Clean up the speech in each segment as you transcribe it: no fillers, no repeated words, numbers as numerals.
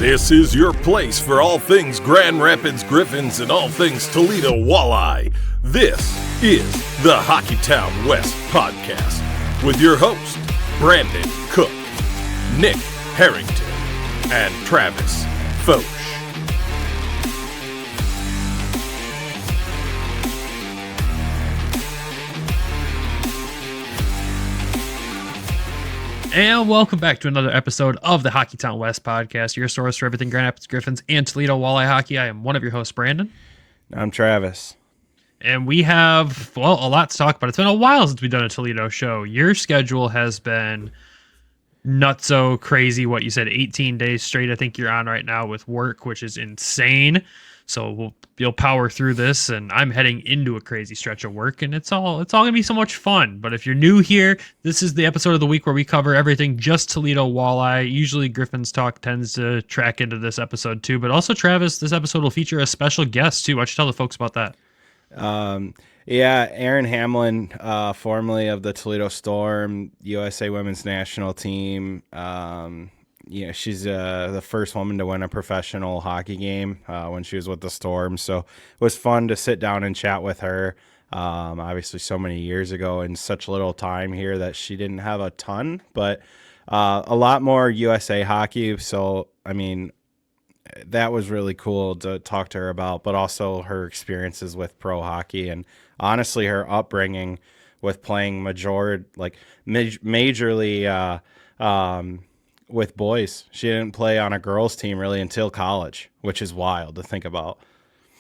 This is your place for all things Grand Rapids Griffins and all things Toledo Walleye. This is the Hockeytown West podcast with your host, Brandon Cook, Nick Harrington, and Travis Foch. And welcome back to another episode of the Hockeytown West podcast, your source for everything Grand Rapids Griffins and Toledo Walleye hockey. I am one of your hosts, Brandon. I'm Travis. And we have, a lot to talk about. It's been a while since we've done a Toledo show. Your schedule has been not so crazy. What you said, 18 days straight, I think you're on right now with work, which is insane. So you'll power through this, and I'm heading into a crazy stretch of work, and it's all gonna be so much fun. But if you're new here, this is the episode of the week where we cover everything just Toledo Walleye. Usually Griffins talk tends to track into this episode too, but also Travis, this episode will feature a special guest too. Why don't you tell the folks about that? Erin Hamlen, formerly of the Toledo Storm, USA Women's National Team. She's the first woman to win a professional hockey game when she was with the Storm. So it was fun to sit down and chat with her. Obviously, so many years ago in such little time here that she didn't have a ton, but a lot more USA hockey. So, I mean, that was really cool to talk to her about, but also her experiences with pro hockey and honestly her upbringing with playing majorly with boys. She didn't play on a girls team really until college, which is wild to think about.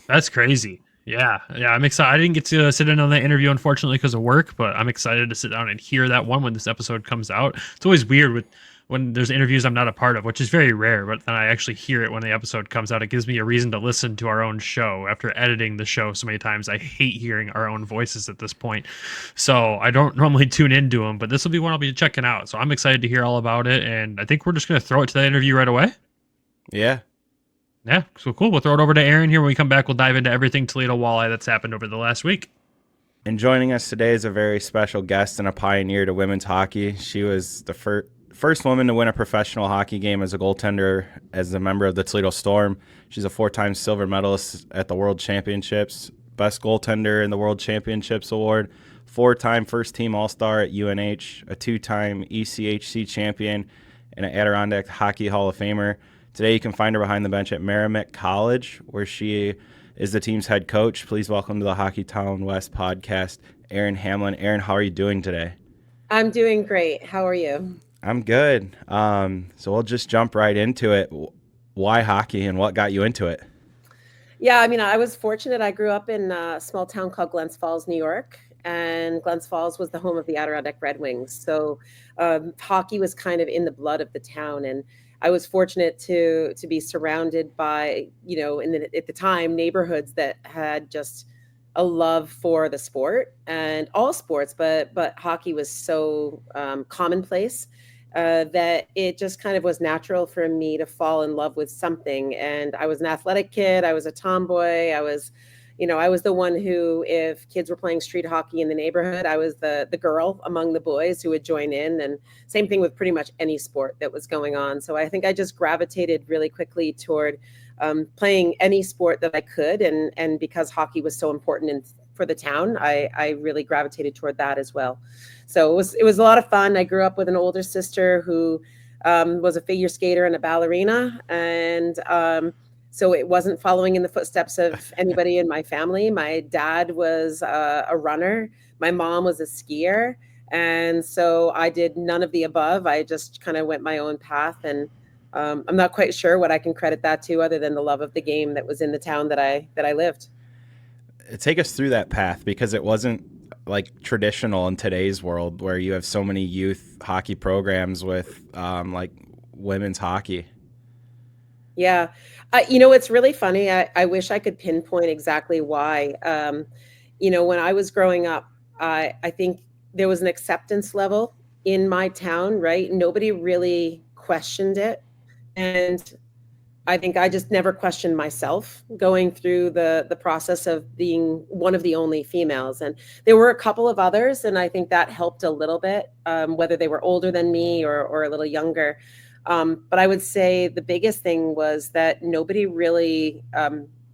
That's crazy. Yeah, I'm excited. I didn't get to sit in on that interview, unfortunately, because of work, but I'm excited to sit down and hear that one when this episode comes out. It's always weird when there's interviews I'm not a part of, which is very rare, but then I actually hear it when the episode comes out. It gives me a reason to listen to our own show. After editing the show so many times, I hate hearing our own voices at this point. So I don't normally tune into them, but this will be one I'll be checking out. So I'm excited to hear all about it, and I think we're just going to throw it to that interview right away. Yeah, so cool. We'll throw it over to Erin here. When we come back, we'll dive into everything Toledo Walleye that's happened over the last week. And joining us today is a very special guest and a pioneer to women's hockey. She was the first woman to win a professional hockey game as a goaltender as a member of the Toledo Storm. She's a 4-time silver medalist at the World Championships, best goaltender in the World Championships award, 4-time first-team All-Star at UNH, a 2-time ECHC champion, and an Adirondack Hockey Hall of Famer. Today you can find her behind the bench at Merrimack College, where she is the team's head coach. Please welcome to the Hockeytown West podcast, Erin Hamlen. Erin, how are you doing today? I'm doing great. How are you? I'm good. So we'll just jump right into it. Why hockey and what got you into it? Yeah, I mean, I was fortunate. I grew up in a small town called Glens Falls, New York, and Glens Falls was the home of the Adirondack Red Wings. So hockey was kind of in the blood of the town, and I was fortunate to be surrounded by, at the time, neighborhoods that had just a love for the sport and all sports, but hockey was so commonplace that it just kind of was natural for me to fall in love with something. And I was an athletic kid. I was a tomboy. I was the one who, if kids were playing street hockey in the neighborhood, I was the girl among the boys who would join in. And same thing with pretty much any sport that was going on. So I think I just gravitated really quickly toward playing any sport that I could. And because hockey was so important for the town, I really gravitated toward that as well. So it was a lot of fun. I grew up with an older sister who was a figure skater and a ballerina. And so it wasn't following in the footsteps of anybody in my family. My dad was a runner. My mom was a skier. And so I did none of the above. I just kind of went my own path. And I'm not quite sure what I can credit that to other than the love of the game that was in the town that I lived. Take us through that path, because it wasn't like traditional in today's world where you have so many youth hockey programs with like women's hockey. Yeah. It's really funny. I wish I could pinpoint exactly why. When I was growing up, I think there was an acceptance level in my town, right? Nobody really questioned it. And I think I just never questioned myself going through the process of being one of the only females. And there were a couple of others, and I think that helped a little bit, whether they were older than me or a little younger. But I would say the biggest thing was that nobody really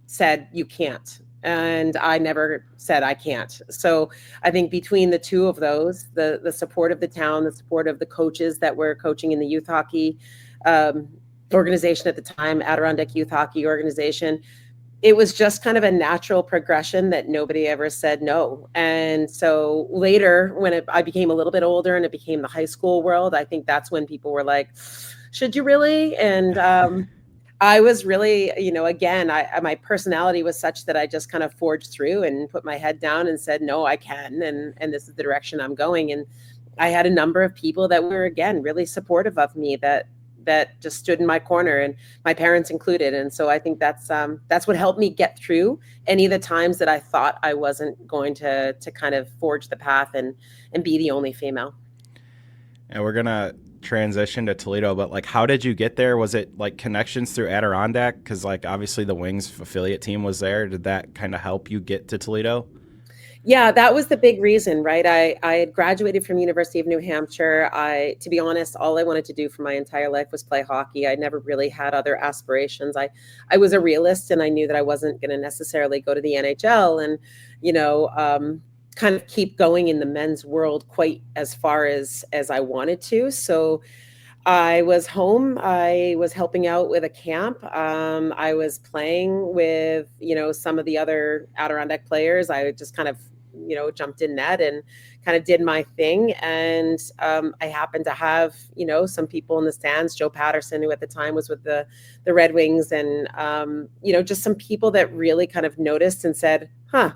said you can't. And I never said I can't. So I think between the two of those, the support of the town, the support of the coaches that were coaching in the youth hockey organization at the time, Adirondack Youth Hockey Organization, it was just kind of a natural progression that nobody ever said no. And so later, when I became a little bit older and it became the high school world, I think that's when people were like, should you really? And I was really, again, my personality was such that I just kind of forged through and put my head down and said, no, I can. And this is the direction I'm going. And I had a number of people that were, again, really supportive of me that just stood in my corner, and my parents included. And so I think that's what helped me get through any of the times that I thought I wasn't going to kind of forge the path and be the only female. And we're going to transition to Toledo, but like, how did you get there? Was it like connections through Adirondack? Because like, obviously the Wings affiliate team was there. Did that kind of help you get to Toledo? Yeah, that was the big reason, right? I had graduated from University of New Hampshire. To be honest, all I wanted to do for my entire life was play hockey. I never really had other aspirations. I was a realist, and I knew that I wasn't going to necessarily go to the NHL and, kind of keep going in the men's world quite as far as I wanted to. So I was home. I was helping out with a camp. I was playing with, some of the other Adirondack players. I just kind of, jumped in net and kind of did my thing. And I happened to have, some people in the stands, Joe Patterson, who at the time was with the Red Wings, and, just some people that really kind of noticed and said, huh,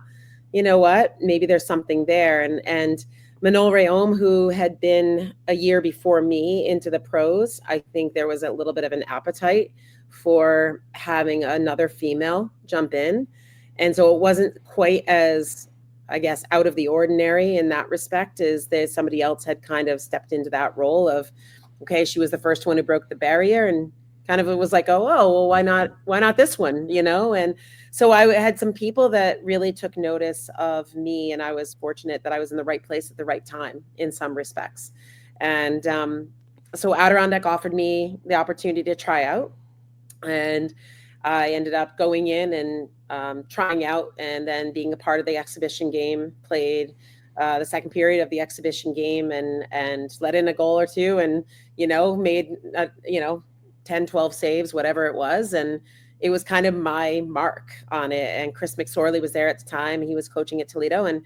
you know what, maybe there's something there. And Manon Rayom, who had been a year before me into the pros, I think there was a little bit of an appetite for having another female jump in. And so it wasn't quite as, I guess, out of the ordinary in that respect, as there somebody else had kind of stepped into that role of, okay, she was the first one who broke the barrier, and kind of it was like, oh, well, why not this one, And so I had some people that really took notice of me, and I was fortunate that I was in the right place at the right time in some respects. And so Adirondack offered me the opportunity to try out, and I ended up going in and trying out, and then being a part of the exhibition game, played the second period of the exhibition game, and let in a goal or two, and, made, 10, 12 saves, whatever it was. And it was kind of my mark on it. And Chris McSorley was there at the time. He was coaching at Toledo, and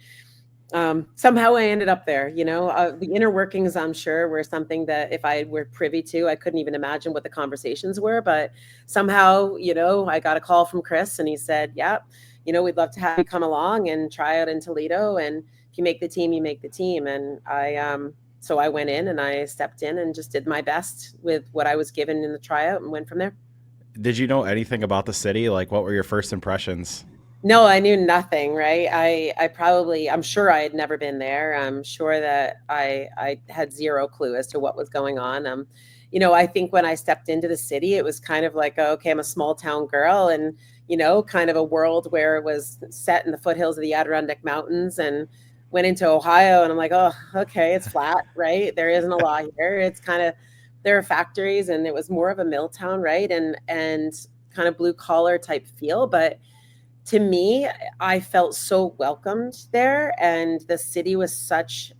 somehow I ended up there. The inner workings, I'm sure, were something that if I were privy to, I couldn't even imagine what the conversations were. But somehow, I got a call from Chris, and he said, yeah, we'd love to have you come along and try out in Toledo. And if you make the team, you make the team. And so I went in and I stepped in and just did my best with what I was given in the tryout and went from there. Did you know anything about the city? Like, what were your first impressions? No, I knew nothing, right? I'm sure I had never been there. I'm sure that I had zero clue as to what was going on. I think when I stepped into the city, it was kind of like, okay, I'm a small town girl, and, kind of a world where it was set in the foothills of the Adirondack Mountains, and went into Ohio, and I'm like, oh, okay, it's flat, right? There isn't a lot here. It's kind of, there are factories, and it was more of a mill town, right? And kind of blue collar type feel. But to me, I felt so welcomed there. And the city was such,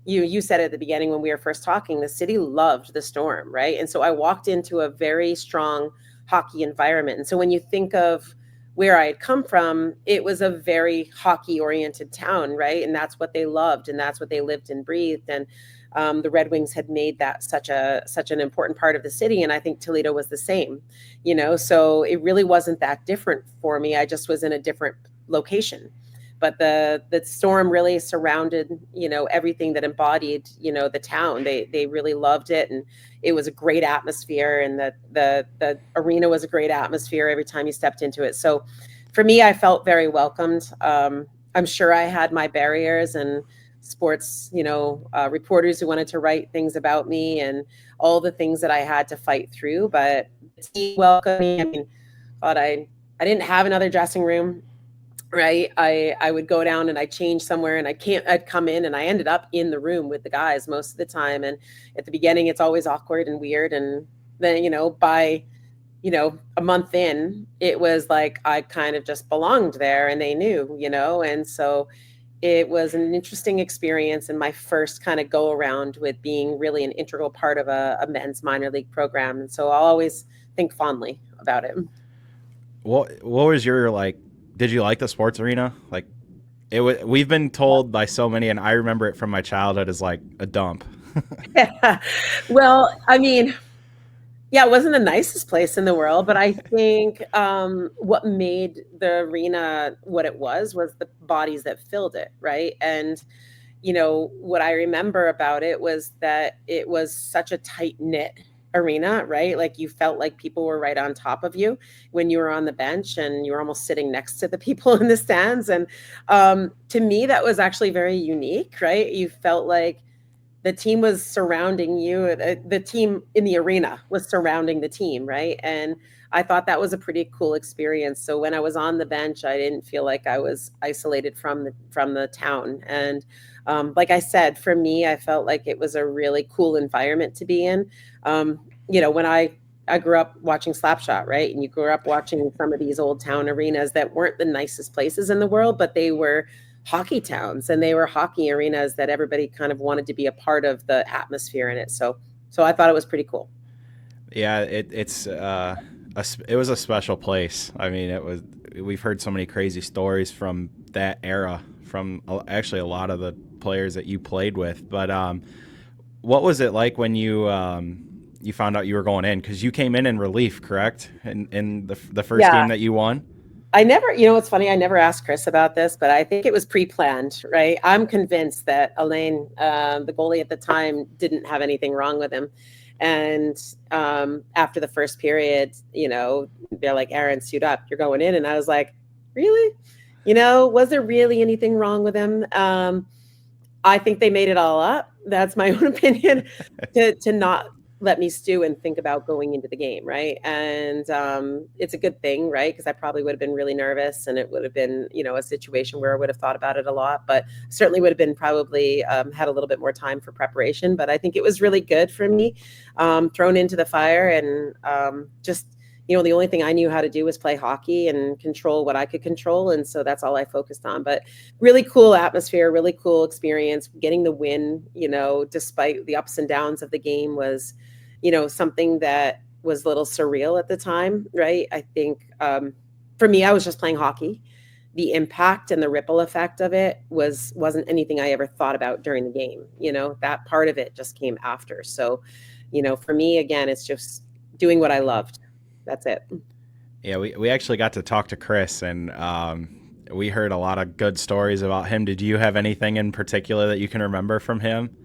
you said at the beginning when we were first talking, the city loved the Storm, right? And so I walked into a very strong hockey environment. And so when you think of where I had come from, it was a very hockey-oriented town, right? And that's what they loved, and that's what they lived and breathed. And the Red Wings had made that such an important part of the city, and I think Toledo was the same, So it really wasn't that different for me. I just was in a different location. But the Storm really surrounded, everything that embodied, the town. They really loved it, and it was a great atmosphere, and the arena was a great atmosphere every time you stepped into it. So for me, I felt very welcomed. I'm sure I had my barriers and sports, reporters who wanted to write things about me and all the things that I had to fight through. But the team welcomed me. I mean, God, I didn't have another dressing room. Right. I would go down and I'd change somewhere, and I'd come in, and I ended up in the room with the guys most of the time. And at the beginning, it's always awkward and weird. And then, by, a month in, it was like I kind of just belonged there and they knew, and so it was an interesting experience and my first kind of go around with being really an integral part of a men's minor league program. And so I'll always think fondly about it. What was your did you like the sports arena? We've been told by so many, and I remember it from my childhood as like a dump. Well, I mean, yeah, it wasn't the nicest place in the world, but I think what made the arena what it was the bodies that filled it, right? And what I remember about it was that it was such a tight knit arena, right? Like you felt like people were right on top of you when you were on the bench and you were almost sitting next to the people in the stands. And to me, that was actually very unique, right? You felt like the team was surrounding you. The team in the arena was surrounding the team, right? And I thought that was a pretty cool experience. So when I was on the bench, I didn't feel like I was isolated from the town. And like I said, for me, I felt like it was a really cool environment to be in. When I grew up watching Slapshot, right? And you grew up watching some of these old town arenas that weren't the nicest places in the world, but they were hockey towns and they were hockey arenas that everybody kind of wanted to be a part of the atmosphere in it. So I thought it was pretty cool. Yeah, it was a special place. I mean, we've heard so many crazy stories from that era from actually a lot of the players that you played with. But what was it like when you found out you were going in? Because you came in relief, correct? In the first game that you won? I never, it's funny, I never asked Chris about this, but I think it was pre-planned, right? I'm convinced that Elaine, the goalie at the time, didn't have anything wrong with him. And after the first period, they're like, Erin, suit up, you're going in. And I was like, really? Was there really anything wrong with him? I think they made it all up. That's my own opinion, to not let me stew and think about going into the game, right? And it's a good thing, right? Because I probably would have been really nervous and it would have been, a situation where I would have thought about it a lot, but certainly would have been probably had a little bit more time for preparation. But I think it was really good for me, thrown into the fire and just, the only thing I knew how to do was play hockey and control what I could control. And so that's all I focused on. But really cool atmosphere, really cool experience. Getting the win, despite the ups and downs of the game was, something that was a little surreal at the time, right? I think for me, I was just playing hockey. The impact and the ripple effect of it wasn't anything I ever thought about during the game. That part of it just came after. So, for me, again, it's just doing what I loved. That's it. Yeah, we actually got to talk to Chris, and we heard a lot of good stories about him. Did you have anything in particular that you can remember from him?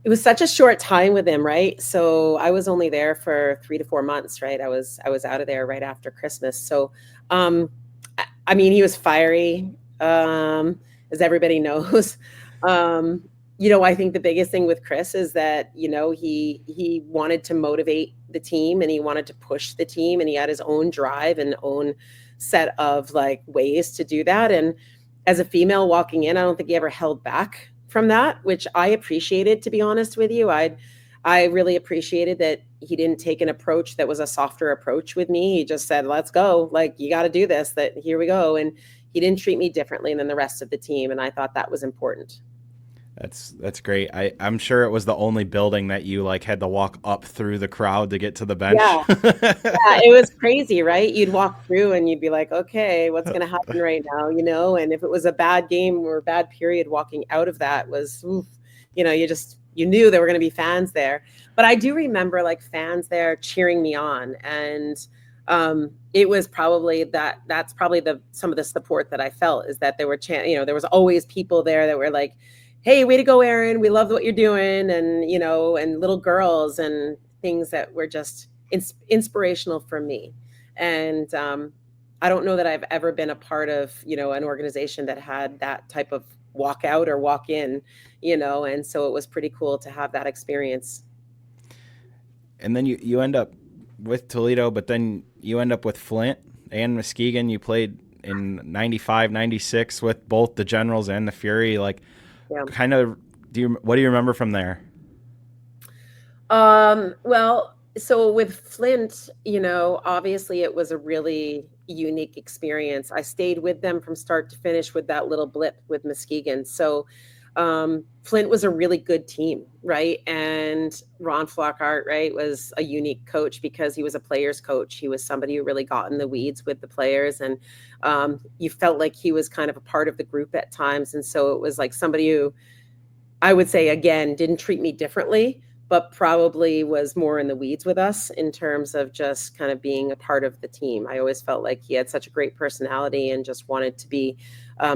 It was such a short time with him, right? So I was only there for 3 to 4 months, right? I was out of there right after Christmas. So, he was fiery, as everybody knows. I think the biggest thing with Chris is that, he wanted to motivate the team and he wanted to push the team and he had his own drive and own set of ways to do that. And as a female walking in, I don't think he ever held back from that, which I appreciated, to be honest with you. I really appreciated that he didn't take an approach that was a softer approach with me. He just said, let's go. You got to do this, that here we go. And he didn't treat me differently than the rest of the team. And I thought that was important. That's great. I'm sure it was the only building that you had to walk up through the crowd to get to the bench. Yeah, it was crazy, right? You'd walk through and you'd be like, okay, what's going to happen right now? And if it was a bad game or a bad period, walking out of that was, oof, you knew there were going to be fans there. But I do remember fans there cheering me on. And it was probably that's probably some of the support that I felt, is that there were, there was always people there that were like, hey, way to go, Erin. We love what you're doing. And, and little girls and things that were just inspirational for me. And I don't know that I've ever been a part of, an organization that had that type of walk out or walk in, and so it was pretty cool to have that experience. And then you end up with Toledo, but then you end up with Flint and Muskegon. You played in 95, 96 with both the Generals and the Fury. Kind of, what do you remember from there? Well, So with Flint, obviously it was a really unique experience. I stayed with them from start to finish with that little blip with Muskegon. So Flint was a really good team, right? And Ron Flockhart, right, was a unique coach because he was a player's coach. He was somebody who really got in the weeds with the players, and you felt like he was kind of a part of the group at times. And so it was like somebody who, I would say, again, didn't treat me differently, but probably was more in the weeds with us in terms of just kind of being a part of the team. I always felt like he had such a great personality and just wanted to be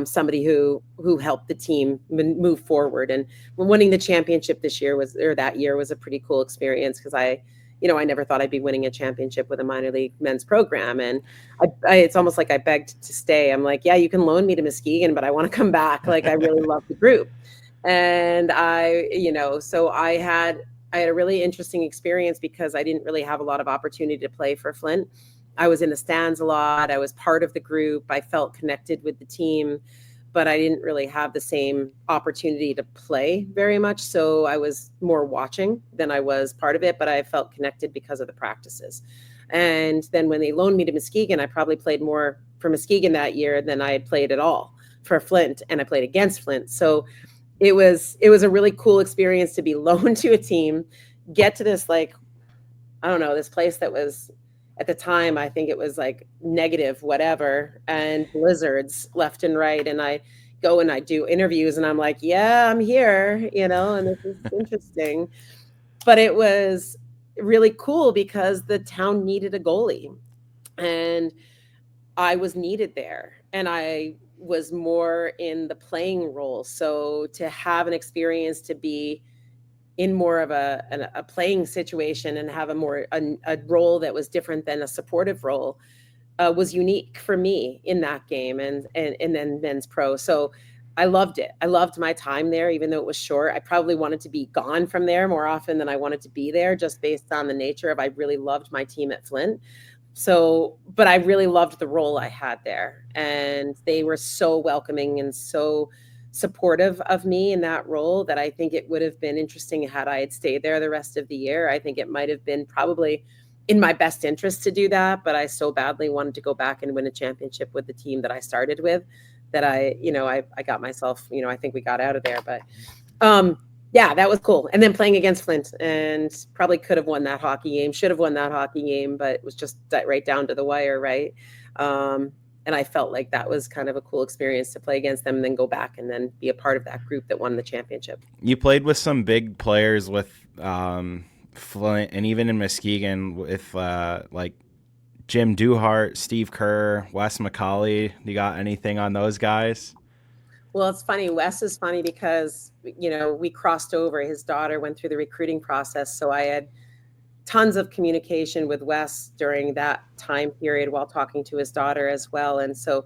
somebody who helped the team move forward. And winning the championship that year was a pretty cool experience because I never thought I'd be winning a championship with a minor league men's program. And it's almost like I begged to stay. I'm like, yeah, you can loan me to Muskegon, but I want to come back. Like, I really love the group. And so I had a really interesting experience because I didn't really have a lot of opportunity to play for Flint. I was in the stands a lot. I was part of the group. I felt connected with the team, but I didn't really have the same opportunity to play very much. So I was more watching than I was part of it, but I felt connected because of the practices. And then when they loaned me to Muskegon, I probably played more for Muskegon that year than I had played at all for Flint, and I played against Flint. So it was a really cool experience to be loaned to a team, get to this, like, I don't know, this place that was, at the time, I think it was like negative whatever, and blizzards left and right. And I go and I do interviews and I'm like, yeah, I'm here, and this is interesting. But it was really cool because the town needed a goalie and I was needed there. And I was more in the playing role. So to have an experience to be in more of a playing situation and have a role that was different than a supportive role was unique for me in that game and then men's pro. So I loved it. I loved my time there, even though it was short. I probably wanted to be gone from there more often than I wanted to be there, just based on the nature of, I really loved my team at Flint. So, but I really loved the role I had there, and they were so welcoming and so supportive of me in that role that I think it would have been interesting had I had stayed there the rest of the year. I think it might have been probably in my best interest to do that, but I so badly wanted to go back and win a championship with the team that I started with that I got myself, I think we got out of there, but yeah, that was cool. And then playing against Flint, and probably could have won that hockey game, should have won that hockey game, but it was just right down to the wire, right? And I felt like that was kind of a cool experience to play against them and then go back and then be a part of that group that won the championship. You played with some big players with Flint, and even in Muskegon with like Jim Duhart, Steve Kerr, Wes McCauley. You got anything on those guys? Well, it's funny. Wes is funny because, we crossed over. His daughter went through the recruiting process. So I had tons of communication with Wes during that time period while talking to his daughter as well. And so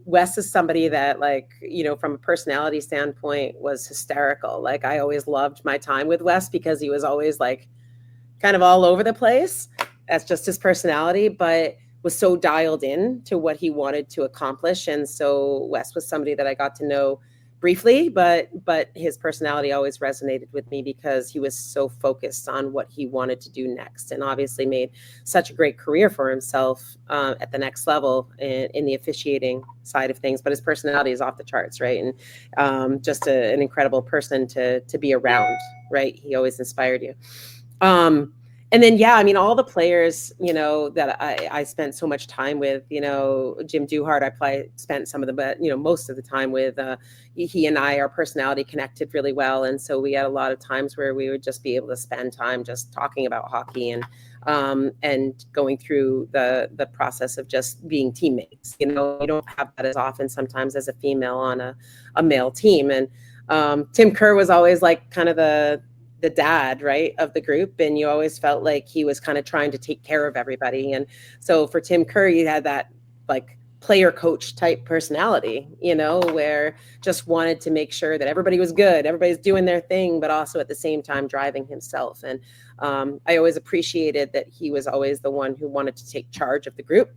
Wes is somebody that, like, from a personality standpoint, was hysterical. Like, I always loved my time with Wes because he was always like kind of all over the place. That's just his personality, but was so dialed in to what he wanted to accomplish. And so Wes was somebody that I got to know briefly, but his personality always resonated with me because he was so focused on what he wanted to do next, and obviously made such a great career for himself at the next level in the officiating side of things. But his personality is off the charts, right? And just an incredible person to be around, right? He always inspired you. And then, yeah, I mean, all the players, that I spent so much time with, Jim Duhart, I spent some of the, but, most of the time with, he and our personality connected really well. And so we had a lot of times where we would just be able to spend time just talking about hockey and going through the process of just being teammates. You don't have that as often sometimes as a female on a male team. And Tim Kerr was always like kind of the dad, right, of the group. And you always felt like he was kind of trying to take care of everybody. And so for Tim Kerr, you had that like player coach type personality, where just wanted to make sure that everybody was good, everybody's doing their thing, but also at the same time driving himself. And I always appreciated that he was always the one who wanted to take charge of the group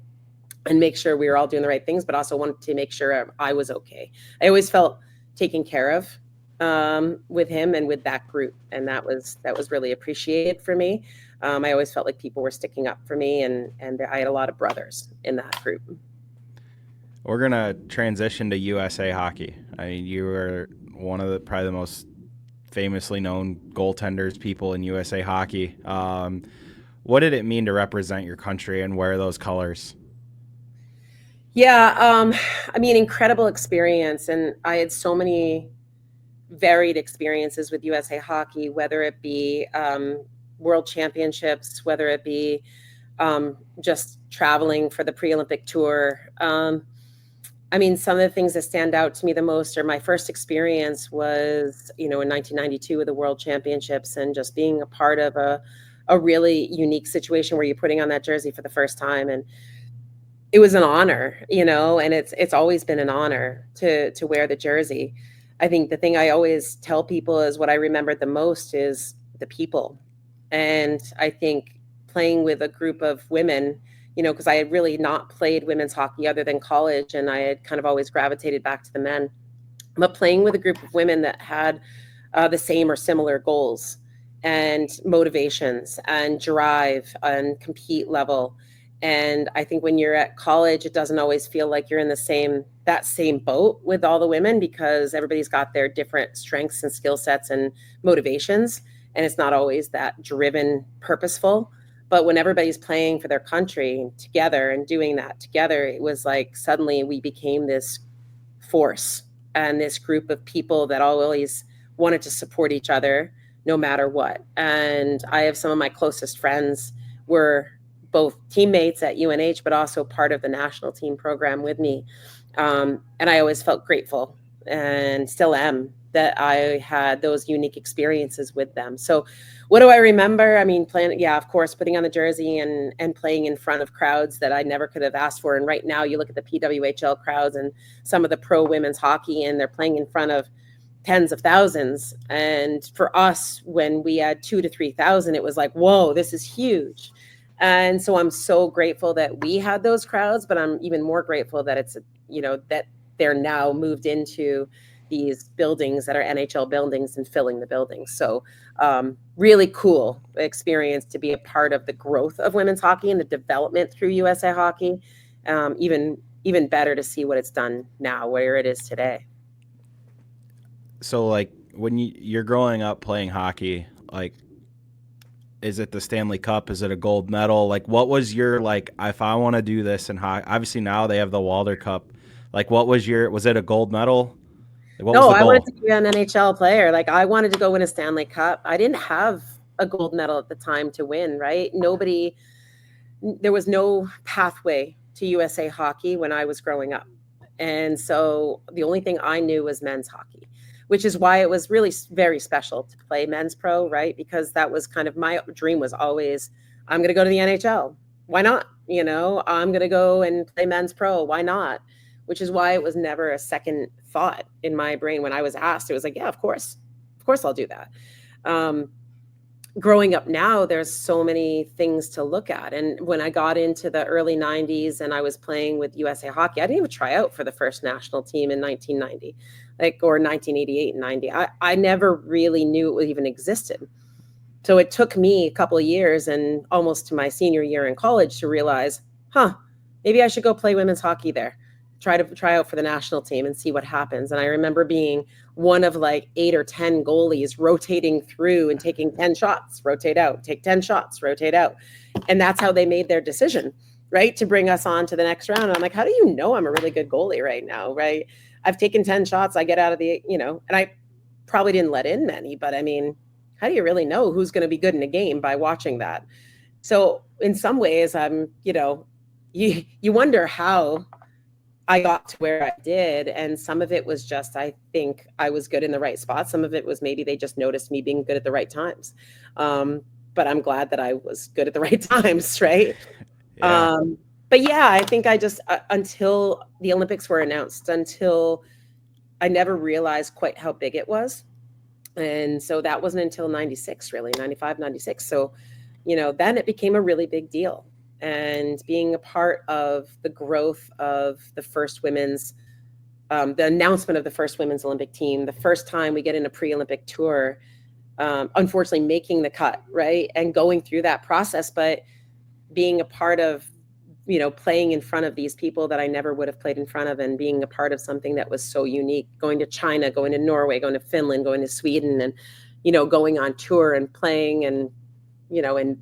and make sure we were all doing the right things, but also wanted to make sure I was okay. I always felt taken care of with him and with that group, and that was really appreciated for me. I always felt like people were sticking up for me, and I had a lot of brothers in that group. We're going to transition to USA hockey. I mean, you were one of probably the most famously known goaltenders people in USA hockey. What did it mean to represent your country and wear those colors? Yeah, I mean, incredible experience. And I had so many varied experiences with USA hockey, whether it be world championships, whether it be just traveling for the pre-Olympic tour. I mean, some of the things that stand out to me the most are my first experience was, in 1992 with the World Championships, and just being a part of a really unique situation where you're putting on that jersey for the first time. And it was an honor, and it's always been an honor to wear the jersey. I think the thing I always tell people is what I remembered the most is the people. And I think playing with a group of women, because I had really not played women's hockey other than college, and I had kind of always gravitated back to the men. But playing with a group of women that had the same or similar goals and motivations and drive and compete level. And I think when you're at college, it doesn't always feel like you're in that same boat with all the women, because everybody's got their different strengths and skill sets and motivations. And it's not always that driven, purposeful. But when everybody's playing for their country together and doing that together, it was like suddenly we became this force and this group of people that always wanted to support each other no matter what. And I have some of my closest friends were both teammates at UNH, but also part of the national team program with me. And I always felt grateful, and still am, that I had those unique experiences with them. So what do I remember? I mean, of course, putting on the jersey and playing in front of crowds that I never could have asked for. And right now you look at the PWHL crowds and some of the pro women's hockey, and they're playing in front of tens of thousands. And for us, when we had 2,000 to 3,000, it was like, whoa, this is huge. And so I'm so grateful that we had those crowds, but I'm even more grateful that it's, that they're now moved into these buildings that are NHL buildings and filling the buildings. So really cool experience to be a part of the growth of women's hockey and the development through USA Hockey. Even better to see what it's done now, where it is today. So like when you're growing up playing hockey, like, is it the Stanley Cup? Is it a gold medal? Like, what was your, like, if I want to do this in hockey, obviously now they have the Walder Cup. Like, was it a gold medal? Like, what was the goal? I wanted to be an NHL player. Like, I wanted to go win a Stanley Cup. I didn't have a gold medal at the time to win, right? There was no pathway to USA Hockey when I was growing up. And so the only thing I knew was men's hockey, which is why it was really very special to play men's pro, right? Because that was kind of my dream, was always, I'm going to go to the NHL. Why not? I'm going to go and play men's pro. Why not? Which is why it was never a second thought in my brain. When I was asked, it was like, yeah, of course I'll do that. Growing up now, there's so many things to look at. And when I got into the early 90s and I was playing with USA Hockey, I didn't even try out for the first national team in 1990, or 1988 and 90. I never really knew it even existed. So it took me a couple of years and almost to my senior year in college to realize, maybe I should go play women's hockey there. Try out for the national team and see what happens. And I remember being one of like 8 or 10 goalies rotating through and taking 10 shots, rotate out, take 10 shots, rotate out. And that's how they made their decision, right? To bring us on to the next round. And I'm like, how do you know I'm a really good goalie right now, right? I've taken 10 shots, I get out of the, and I probably didn't let in many, but I mean, how do you really know who's going to be good in a game by watching that? So in some ways, you wonder how I got to where I did. And some of it was just, I think I was good in the right spot. Some of it was maybe they just noticed me being good at the right times. But I'm glad that I was good at the right times, right? Yeah. But yeah, I think I just, until the Olympics were announced, until I never realized quite how big it was. And so that wasn't until 96, really, 95, 96. So, then it became a really big deal. And being a part of the growth of the first women's, the announcement of the first women's Olympic team, the first time we get in a pre-Olympic tour, unfortunately making the cut, right, and going through that process, but being a part of, playing in front of these people that I never would have played in front of, and being a part of something that was so unique, going to China, going to Norway, going to Finland, going to Sweden, and, going on tour and playing and, and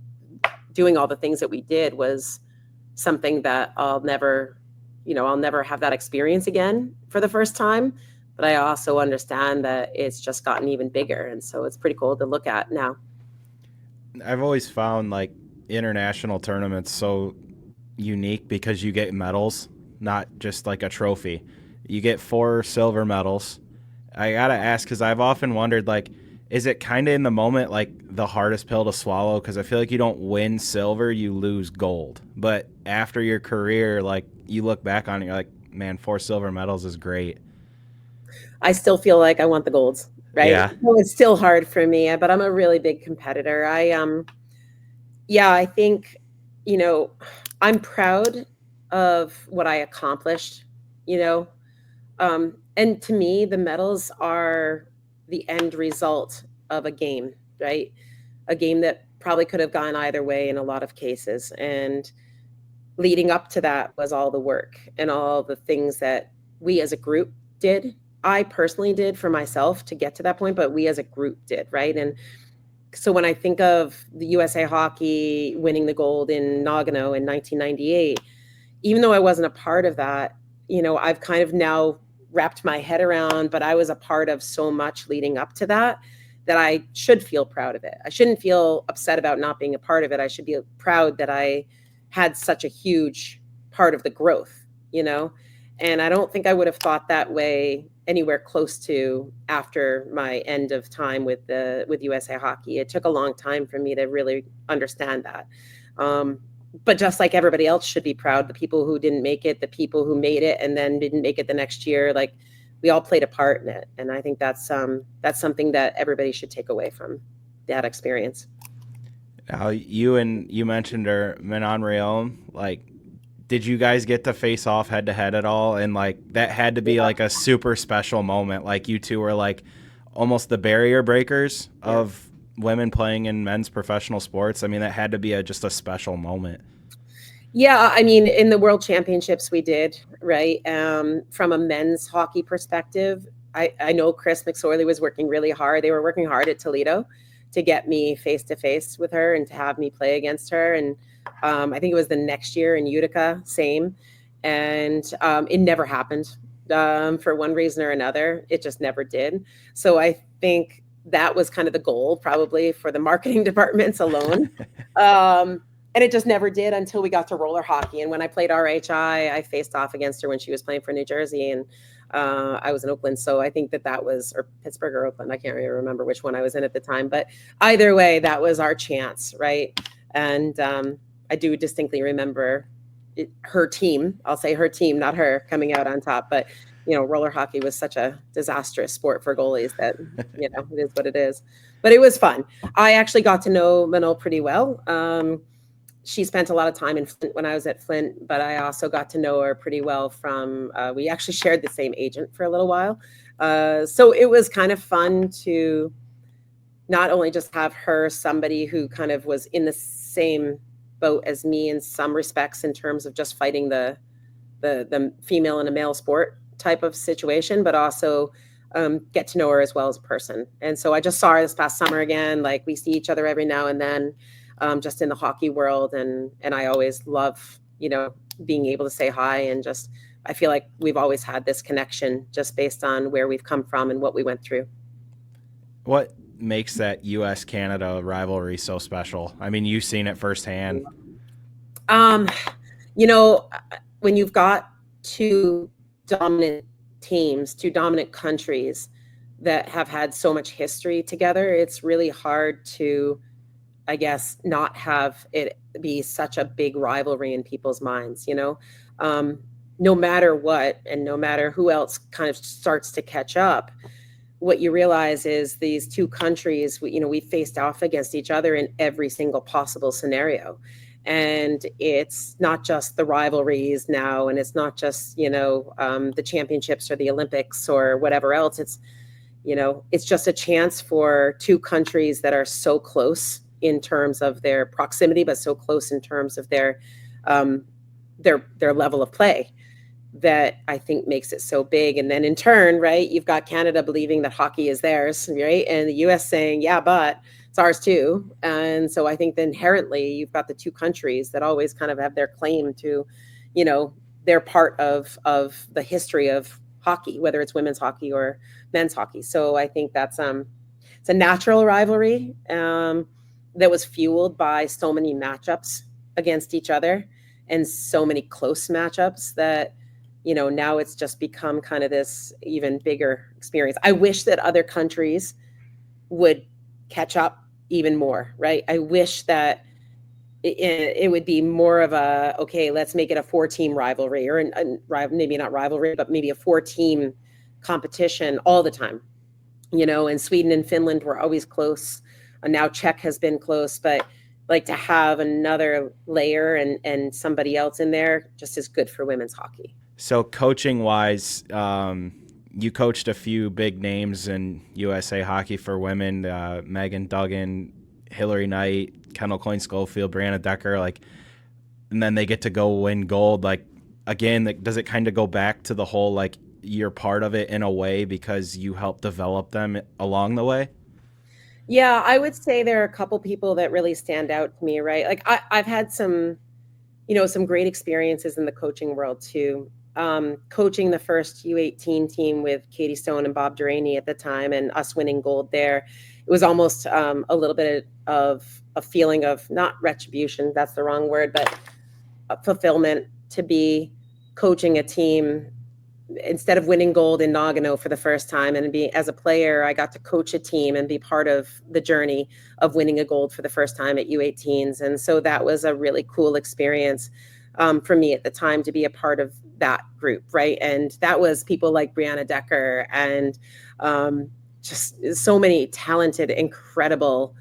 doing all the things that we did was something that I'll never have that experience again for the first time. But I also understand that it's just gotten even bigger. And so it's pretty cool to look at now. I've always found like international tournaments so unique because you get medals, not just like a trophy. You get 4 silver medals. I gotta ask, because I've often wondered, like, is it kind of in the moment like the hardest pill to swallow? Because I feel like you don't win silver, you lose gold. But after your career, like, you look back on it, you're like, man, 4 silver medals is great. I still feel like I want the golds, right? Yeah. So it's still hard for me, but I'm a really big competitor. I think, I'm proud of what I accomplished, and to me, the medals are the end result of a game, right? A game that probably could have gone either way in a lot of cases. And leading up to that was all the work and all the things that we as a group did. I personally did for myself to get to that point, but we as a group did, right? And so when I think of the USA Hockey winning the gold in Nagano in 1998, even though I wasn't a part of that, I've kind of now wrapped my head around, but I was a part of so much leading up to that I should feel proud of it. I shouldn't feel upset about not being a part of it. I should be proud that I had such a huge part of the growth, and I don't think I would have thought that way anywhere close to after my end of time with USA Hockey. It took a long time for me to really understand that. But just like everybody else should be proud, the people who didn't make it, the people who made it and then didn't make it the next year, like, we all played a part in it. And I think that's something that everybody should take away from that experience. Now, you mentioned Manon Rhéaume, like, did you guys get to face off head to head at all? And like, that had to be like a super special moment. Like, you two were like almost the barrier breakers of women playing in men's professional sports. I mean, that had to be just a special moment. Yeah, I mean, in the World Championships we did, right? From a men's hockey perspective, I know Chris McSorley was working really hard. They were working hard at Toledo to get me face-to-face with her and to have me play against her. And I think it was the next year in Utica, same. And it never happened for one reason or another. It just never did. So I think that was kind of the goal probably for the marketing departments alone. And it just never did until we got to roller hockey. And when I played RHI, I faced off against her when she was playing for New Jersey, and I was in Oakland. So I think that was, or Pittsburgh or Oakland. I can't really remember which one I was in at the time, but either way, that was our chance, right? And I do distinctly remember her team, I'll say her team, not her, coming out on top. But, roller hockey was such a disastrous sport for goalies that, it is what it is. But it was fun. I actually got to know Manon pretty well. She spent a lot of time in Flint when I was at Flint, but I also got to know her pretty well from, we actually shared the same agent for a little while. So it was kind of fun to not only just have her, somebody who kind of was in the same boat as me in some respects in terms of just fighting the female in a male sport type of situation, but also get to know her as well as a person. And so I just saw her this past summer again. Like, we see each other every now and then. Just in the hockey world. And I always love, being able to say hi, and just, I feel like we've always had this connection just based on where we've come from and what we went through. What makes that US-Canada rivalry so special? I mean, you've seen it firsthand. When you've got two dominant teams, two dominant countries that have had so much history together, it's really hard to, I guess, not have it be such a big rivalry in people's minds, no matter what, and no matter who else kind of starts to catch up, what you realize is these two countries, we faced off against each other in every single possible scenario. And it's not just the rivalries now, and it's not just, the championships or the Olympics or whatever else. It's just a chance for two countries that are so close in terms of their proximity, but so close in terms of their level of play, that I think makes it so big. And then in turn, right, you've got Canada believing that hockey is theirs, right? And the US saying, yeah, but it's ours too. And so I think that inherently you've got the two countries that always kind of have their claim to, they're part of the history of hockey, whether it's women's hockey or men's hockey. So I think that's it's a natural rivalry that was fueled by so many matchups against each other and so many close matchups that now it's just become kind of this even bigger experience. I wish that other countries would catch up even more, right? I wish that it would be more of a, okay, let's make it a 4-team rivalry, or maybe not rivalry, but maybe a 4-team competition all the time. And Sweden and Finland were always close. And now Czech has been close, but like to have another layer and somebody else in there just is good for women's hockey. So coaching wise, you coached a few big names in USA hockey for women, Megan Duggan, Hillary Knight, Kendall Coyne-Schofield, Brianna Decker, and then they get to go win gold. Again, does it kind of go back to the whole, you're part of it in a way because you helped develop them along the way? Yeah, I would say there are a couple people that really stand out to me, right? I've had some great experiences in the coaching world too. Coaching the first U18 team with Katie Stone and Bob Duraney at the time, and us winning gold there, it was almost a little bit of a feeling of, not retribution, that's the wrong word, but fulfillment, to be coaching a team instead of winning gold in Nagano for the first time. And as a player, I got to coach a team and be part of the journey of winning a gold for the first time at U18s. And so that was a really cool experience for me at the time, to be a part of that group, right? And that was people like Brianna Decker and just so many talented, incredible,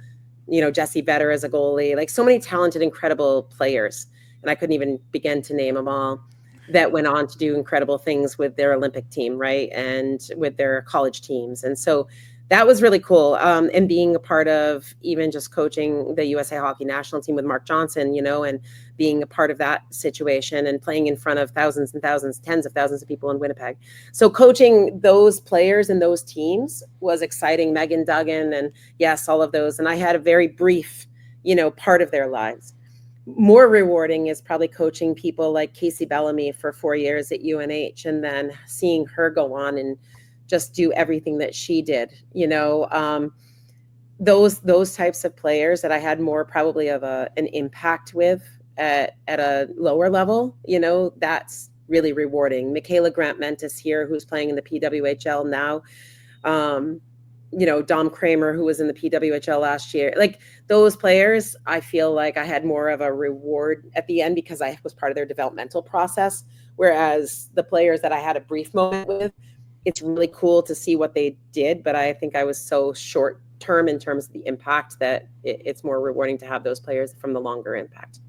Jessie Vetter as a goalie, so many talented, incredible players. And I couldn't even begin to name them all, that went on to do incredible things with their Olympic team, right? And with their college teams. And so that was really cool. And being a part of even just coaching the USA Hockey national team with Mark Johnson, and being a part of that situation and playing in front of thousands and thousands, tens of thousands of people in Winnipeg. So coaching those players and those teams was exciting. Megan Duggan and yes, all of those. And I had a very brief, part of their lives. More rewarding is probably coaching people like Casey Bellamy for 4 years at UNH, and then seeing her go on and just do everything that she did. Those types of players that I had more probably of an impact with at a lower level, that's really rewarding. Michaela Grant-Mentis here, who's playing in the PWHL now. Dom Kramer, who was in the PWHL last year. Those players, I feel like I had more of a reward at the end because I was part of their developmental process. Whereas the players that I had a brief moment with, it's really cool to see what they did, but I think I was so short term in terms of the impact that it's more rewarding to have those players from the longer impact.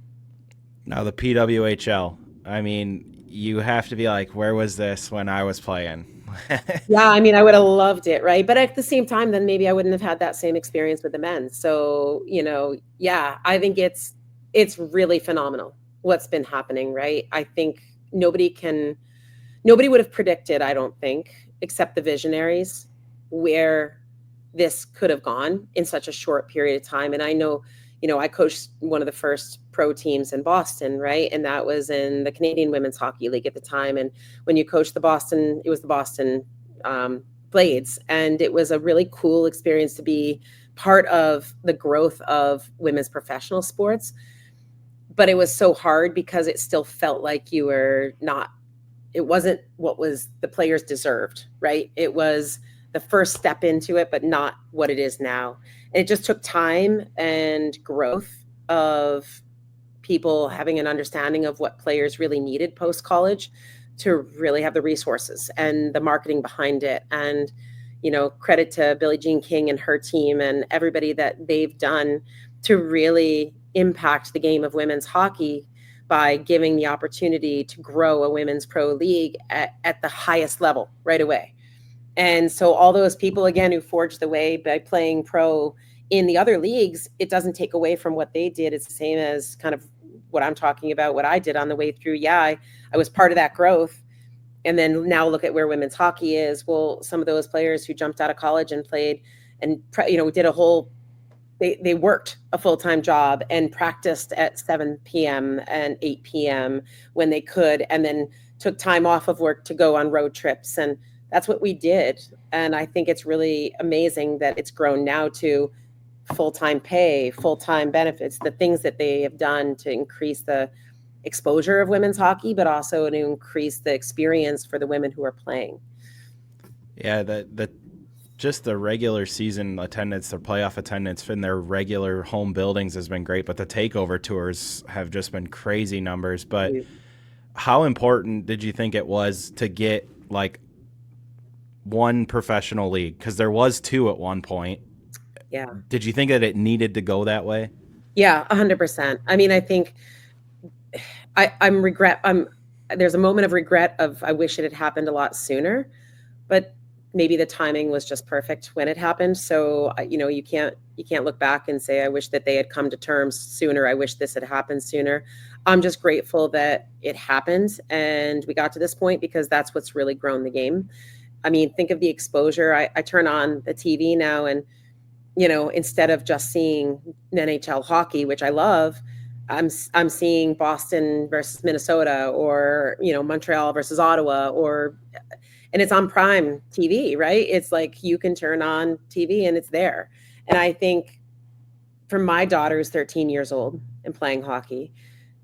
Now the PWHL, you have to be like, where was this when I was playing? Yeah, I would have loved it, right? But at the same time, then maybe I wouldn't have had that same experience with the men. So, yeah, I think it's really phenomenal what's been happening, right? I think nobody would have predicted, I don't think, except the visionaries, where this could have gone in such a short period of time. And I know, I coached one of the first pro teams in Boston, right? And that was in the Canadian Women's Hockey League at the time. And when you coached it was the Boston Blades. And it was a really cool experience to be part of the growth of women's professional sports. But it was so hard because it still felt like it wasn't what was the players deserved, right? It was the first step into it, but not what it is now. And it just took time and growth of people having an understanding of what players really needed post-college to really have the resources and the marketing behind it. And, credit to Billie Jean King and her team and everybody that they've done to really impact the game of women's hockey by giving the opportunity to grow a women's pro league at the highest level right away. And so all those people, again, who forged the way by playing pro in the other leagues, it doesn't take away from what they did. It's the same as kind of what I'm talking about, what I did on the way through. Yeah, I was part of that growth. And then now look at where women's hockey is. Well, some of those players who jumped out of college and played and, did a whole, they worked a full-time job and practiced at 7 p.m. and 8 p.m. when they could, and then took time off of work to go on road trips. And that's what we did. And I think it's really amazing that it's grown now to full-time pay, full-time benefits, the things that they have done to increase the exposure of women's hockey, but also to increase the experience for the women who are playing. Yeah, just the regular season attendance, the playoff attendance in their regular home buildings has been great, but the takeover tours have just been crazy numbers. But how important did you think it was to get like one professional league? Because there was two at one point. Yeah. Did you think that it needed to go that way? Yeah, 100%. I mean, I think there's a moment of regret of I wish it had happened a lot sooner, but maybe the timing was just perfect when it happened. So, you can't look back and say, I wish that they had come to terms sooner. I wish this had happened sooner. I'm just grateful that it happened and we got to this point, because that's what's really grown the game. I mean, think of the exposure. I turn on the TV now and, instead of just seeing NHL hockey, which I love, I'm seeing Boston versus Minnesota, or, Montreal versus Ottawa, and it's on Prime TV, right? It's like you can turn on TV and it's there. And I think for my daughter who's 13 years old and playing hockey,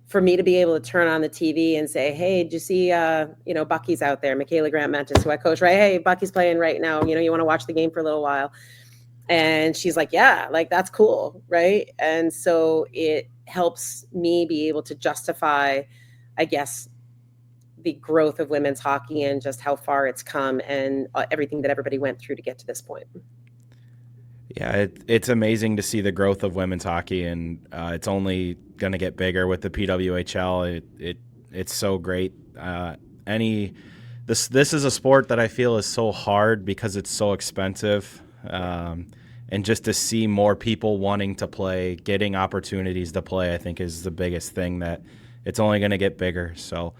for me to be able to turn on the TV and say, hey, did you see, Bucky's out there, Michaela Grant-Mentis, who I coach, right? Hey, Bucky's playing right now. You want to watch the game for a little while. And she's like, yeah, like that's cool, right? And so it helps me be able to justify, I guess, the growth of women's hockey and just how far it's come and everything that everybody went through to get to this point. Yeah, it's amazing to see the growth of women's hockey, and it's only going to get bigger with the PWHL. It's so great. This is a sport that I feel is so hard because it's so expensive. And just to see more people wanting to play, getting opportunities to play, I think is the biggest thing, that it's only going to get bigger. So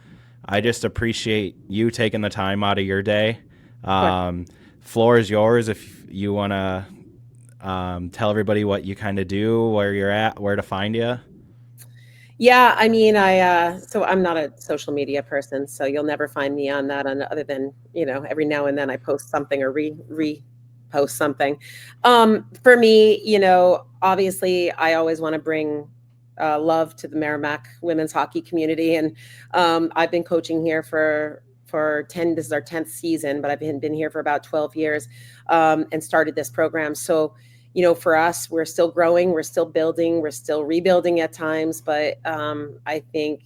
I just appreciate you taking the time out of your day. Floor is yours if you want to tell everybody what you kind of do, where you're at, where to find you. Yeah, I mean, so I'm not a social media person, so you'll never find me on that, other than, every now and then I post something or repost something. For me, obviously I always want to bring love to the Merrimack women's hockey community. And I've been coaching here for 10, this is our 10th season, but I've been here for about 12 years and started this program. So, for us, we're still growing, we're still building, we're still rebuilding at times, but I think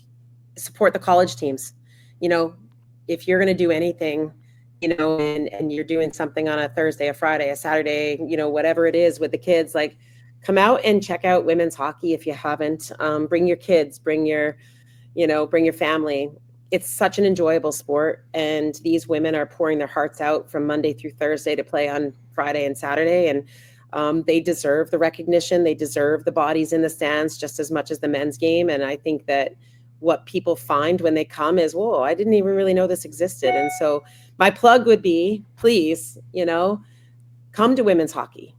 support the college teams. If you're going to do anything, and you're doing something on a Thursday, a Friday, a Saturday, whatever it is with the kids, like come out and check out women's hockey if you haven't. Bring your kids, bring your family. It's such an enjoyable sport, and these women are pouring their hearts out from Monday through Thursday to play on Friday and Saturday, and they deserve the recognition. They deserve the bodies in the stands just as much as the men's game. And I think that what people find when they come is, whoa, I didn't even really know this existed. And so my plug would be, please, come to women's hockey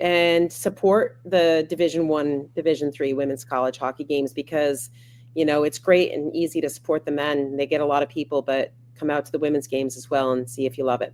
and support the Division I, Division III women's college hockey games, because, it's great and easy to support the men. They get a lot of people, but come out to the women's games as well and see if you love it.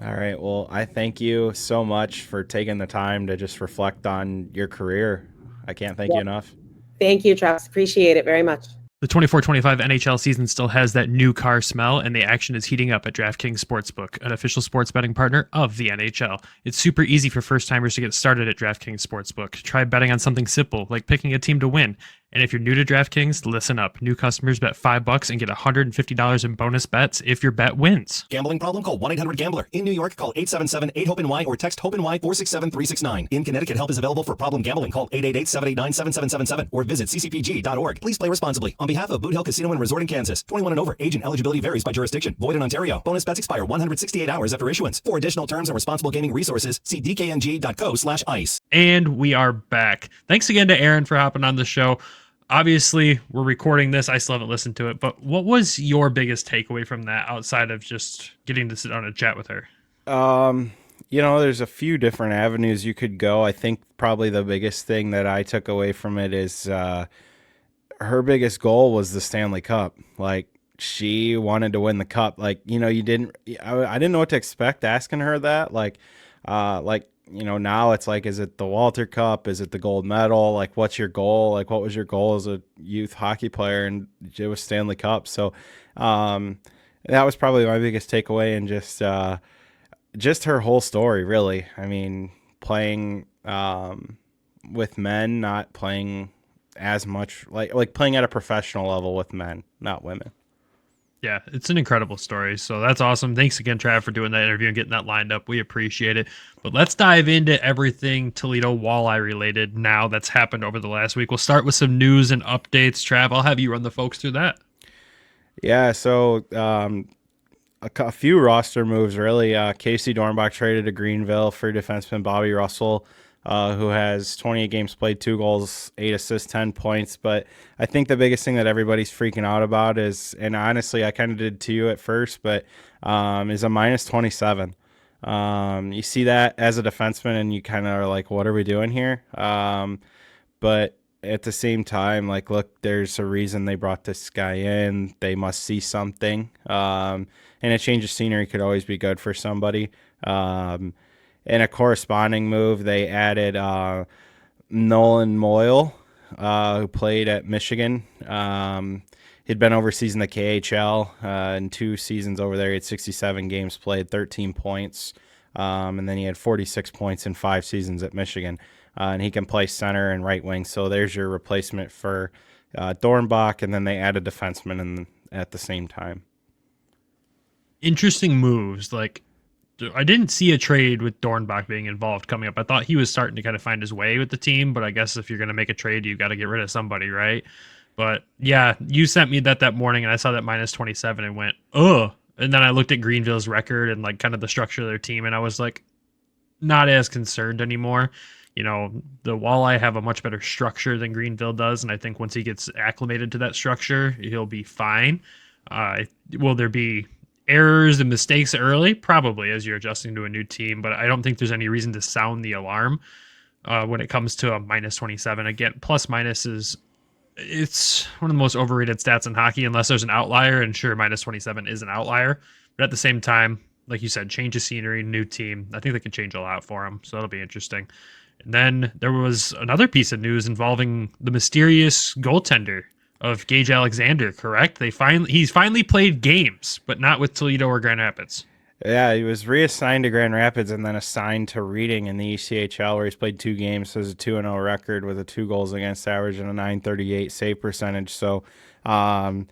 All right. Well, I thank you so much for taking the time to just reflect on your career. I can't thank you enough. Thank you, Travis. Appreciate it very much. The 24-25 NHL season still has that new car smell, and the action is heating up at DraftKings Sportsbook, an official sports betting partner of the NHL. It's super easy for first-timers to get started at DraftKings Sportsbook. Try betting on something simple, like picking a team to win. And if you're new to DraftKings, listen up. New customers bet $5 and get $150 in bonus bets if your bet wins. Gambling problem? Call 1-800-GAMBLER. In New York, call 877-8-HOPE-NY or text HOPE-NY 467-369. In Connecticut, help is available for problem gambling. Call 888-789-7777 or visit ccpg.org. Please play responsibly. On behalf of Boot Hill Casino and Resort in Kansas, 21 and over. Age and eligibility varies by jurisdiction. Void in Ontario. Bonus bets expire 168 hours after issuance. For additional terms and responsible gaming resources, see dkng.co/ice. And we are back. Thanks again to Erin for hopping on the show. Obviously, we're recording this. I still haven't listened to it, but what was your biggest takeaway from that outside of just getting to sit down and chat with her? There's a few different avenues you could go. I think probably the biggest thing that I took away from it is her biggest goal was the Stanley Cup. Like, she wanted to win the cup. Like, I didn't know what to expect asking her that. Now it's like, is it the Walter Cup? Is it the gold medal? Like, what's your goal? Like, what was your goal as a youth hockey player? And it was Stanley Cup. So that was probably my biggest takeaway, and just her whole story, really. I mean, playing with men, not playing as much, like playing at a professional level with men, not women. Yeah, it's an incredible story. So that's awesome. Thanks again, Trav, for doing that interview and getting that lined up. We appreciate it. But let's dive into everything Toledo Walleye related now that's happened over the last week. We'll start with some news and updates. Trav, I'll have you run the folks through that. Yeah, so a few roster moves, really. Casey Dornbach traded to Greenville for defenseman Bobby Russell, who has 28 games played, 2 goals, 8 assists, 10 points. But I think the biggest thing that everybody's freaking out about is, and honestly, I kind of did to you at first, but is a minus 27. You see that as a defenseman, and you kind of are like, what are we doing here? But at the same time, like, look, there's a reason they brought this guy in. They must see something. And a change of scenery could always be good for somebody. In a corresponding move, they added Nolan Moyle, who played at Michigan. He'd been overseas in the KHL in 2 seasons over there. He had 67 games played, 13 points, and then he had 46 points in 5 seasons at Michigan. And he can play center and right wing. So there's your replacement for Dornbach, and then they added defenseman at the same time. Interesting moves. Like, I didn't see a trade with Dornbach being involved coming up. I thought he was starting to kind of find his way with the team, but I guess if you're going to make a trade, you got to get rid of somebody, right? But yeah, you sent me that morning, and I saw that minus 27 and went, ugh. And then I looked at Greenville's record and like kind of the structure of their team, and I was like, not as concerned anymore. The Walleye have a much better structure than Greenville does, and I think once he gets acclimated to that structure, he'll be fine. Will there be errors and mistakes early? Probably, as you're adjusting to a new team, but I don't think there's any reason to sound the alarm when it comes to a minus 27. Again, plus minus it's one of the most overrated stats in hockey unless there's an outlier, and sure, minus 27 is an outlier, but at the same time, like you said, change of scenery, new team. I think they can change a lot for him, so that'll be interesting. And then there was another piece of news involving the mysterious goaltender of Gage Alexander, correct? He's finally played games, but not with Toledo or Grand Rapids. Yeah, he was reassigned to Grand Rapids and then assigned to Reading in the ECHL, where he's played 2 games, so has a 2-0 record with a 2 goals against average and a .938 save percentage. So I'm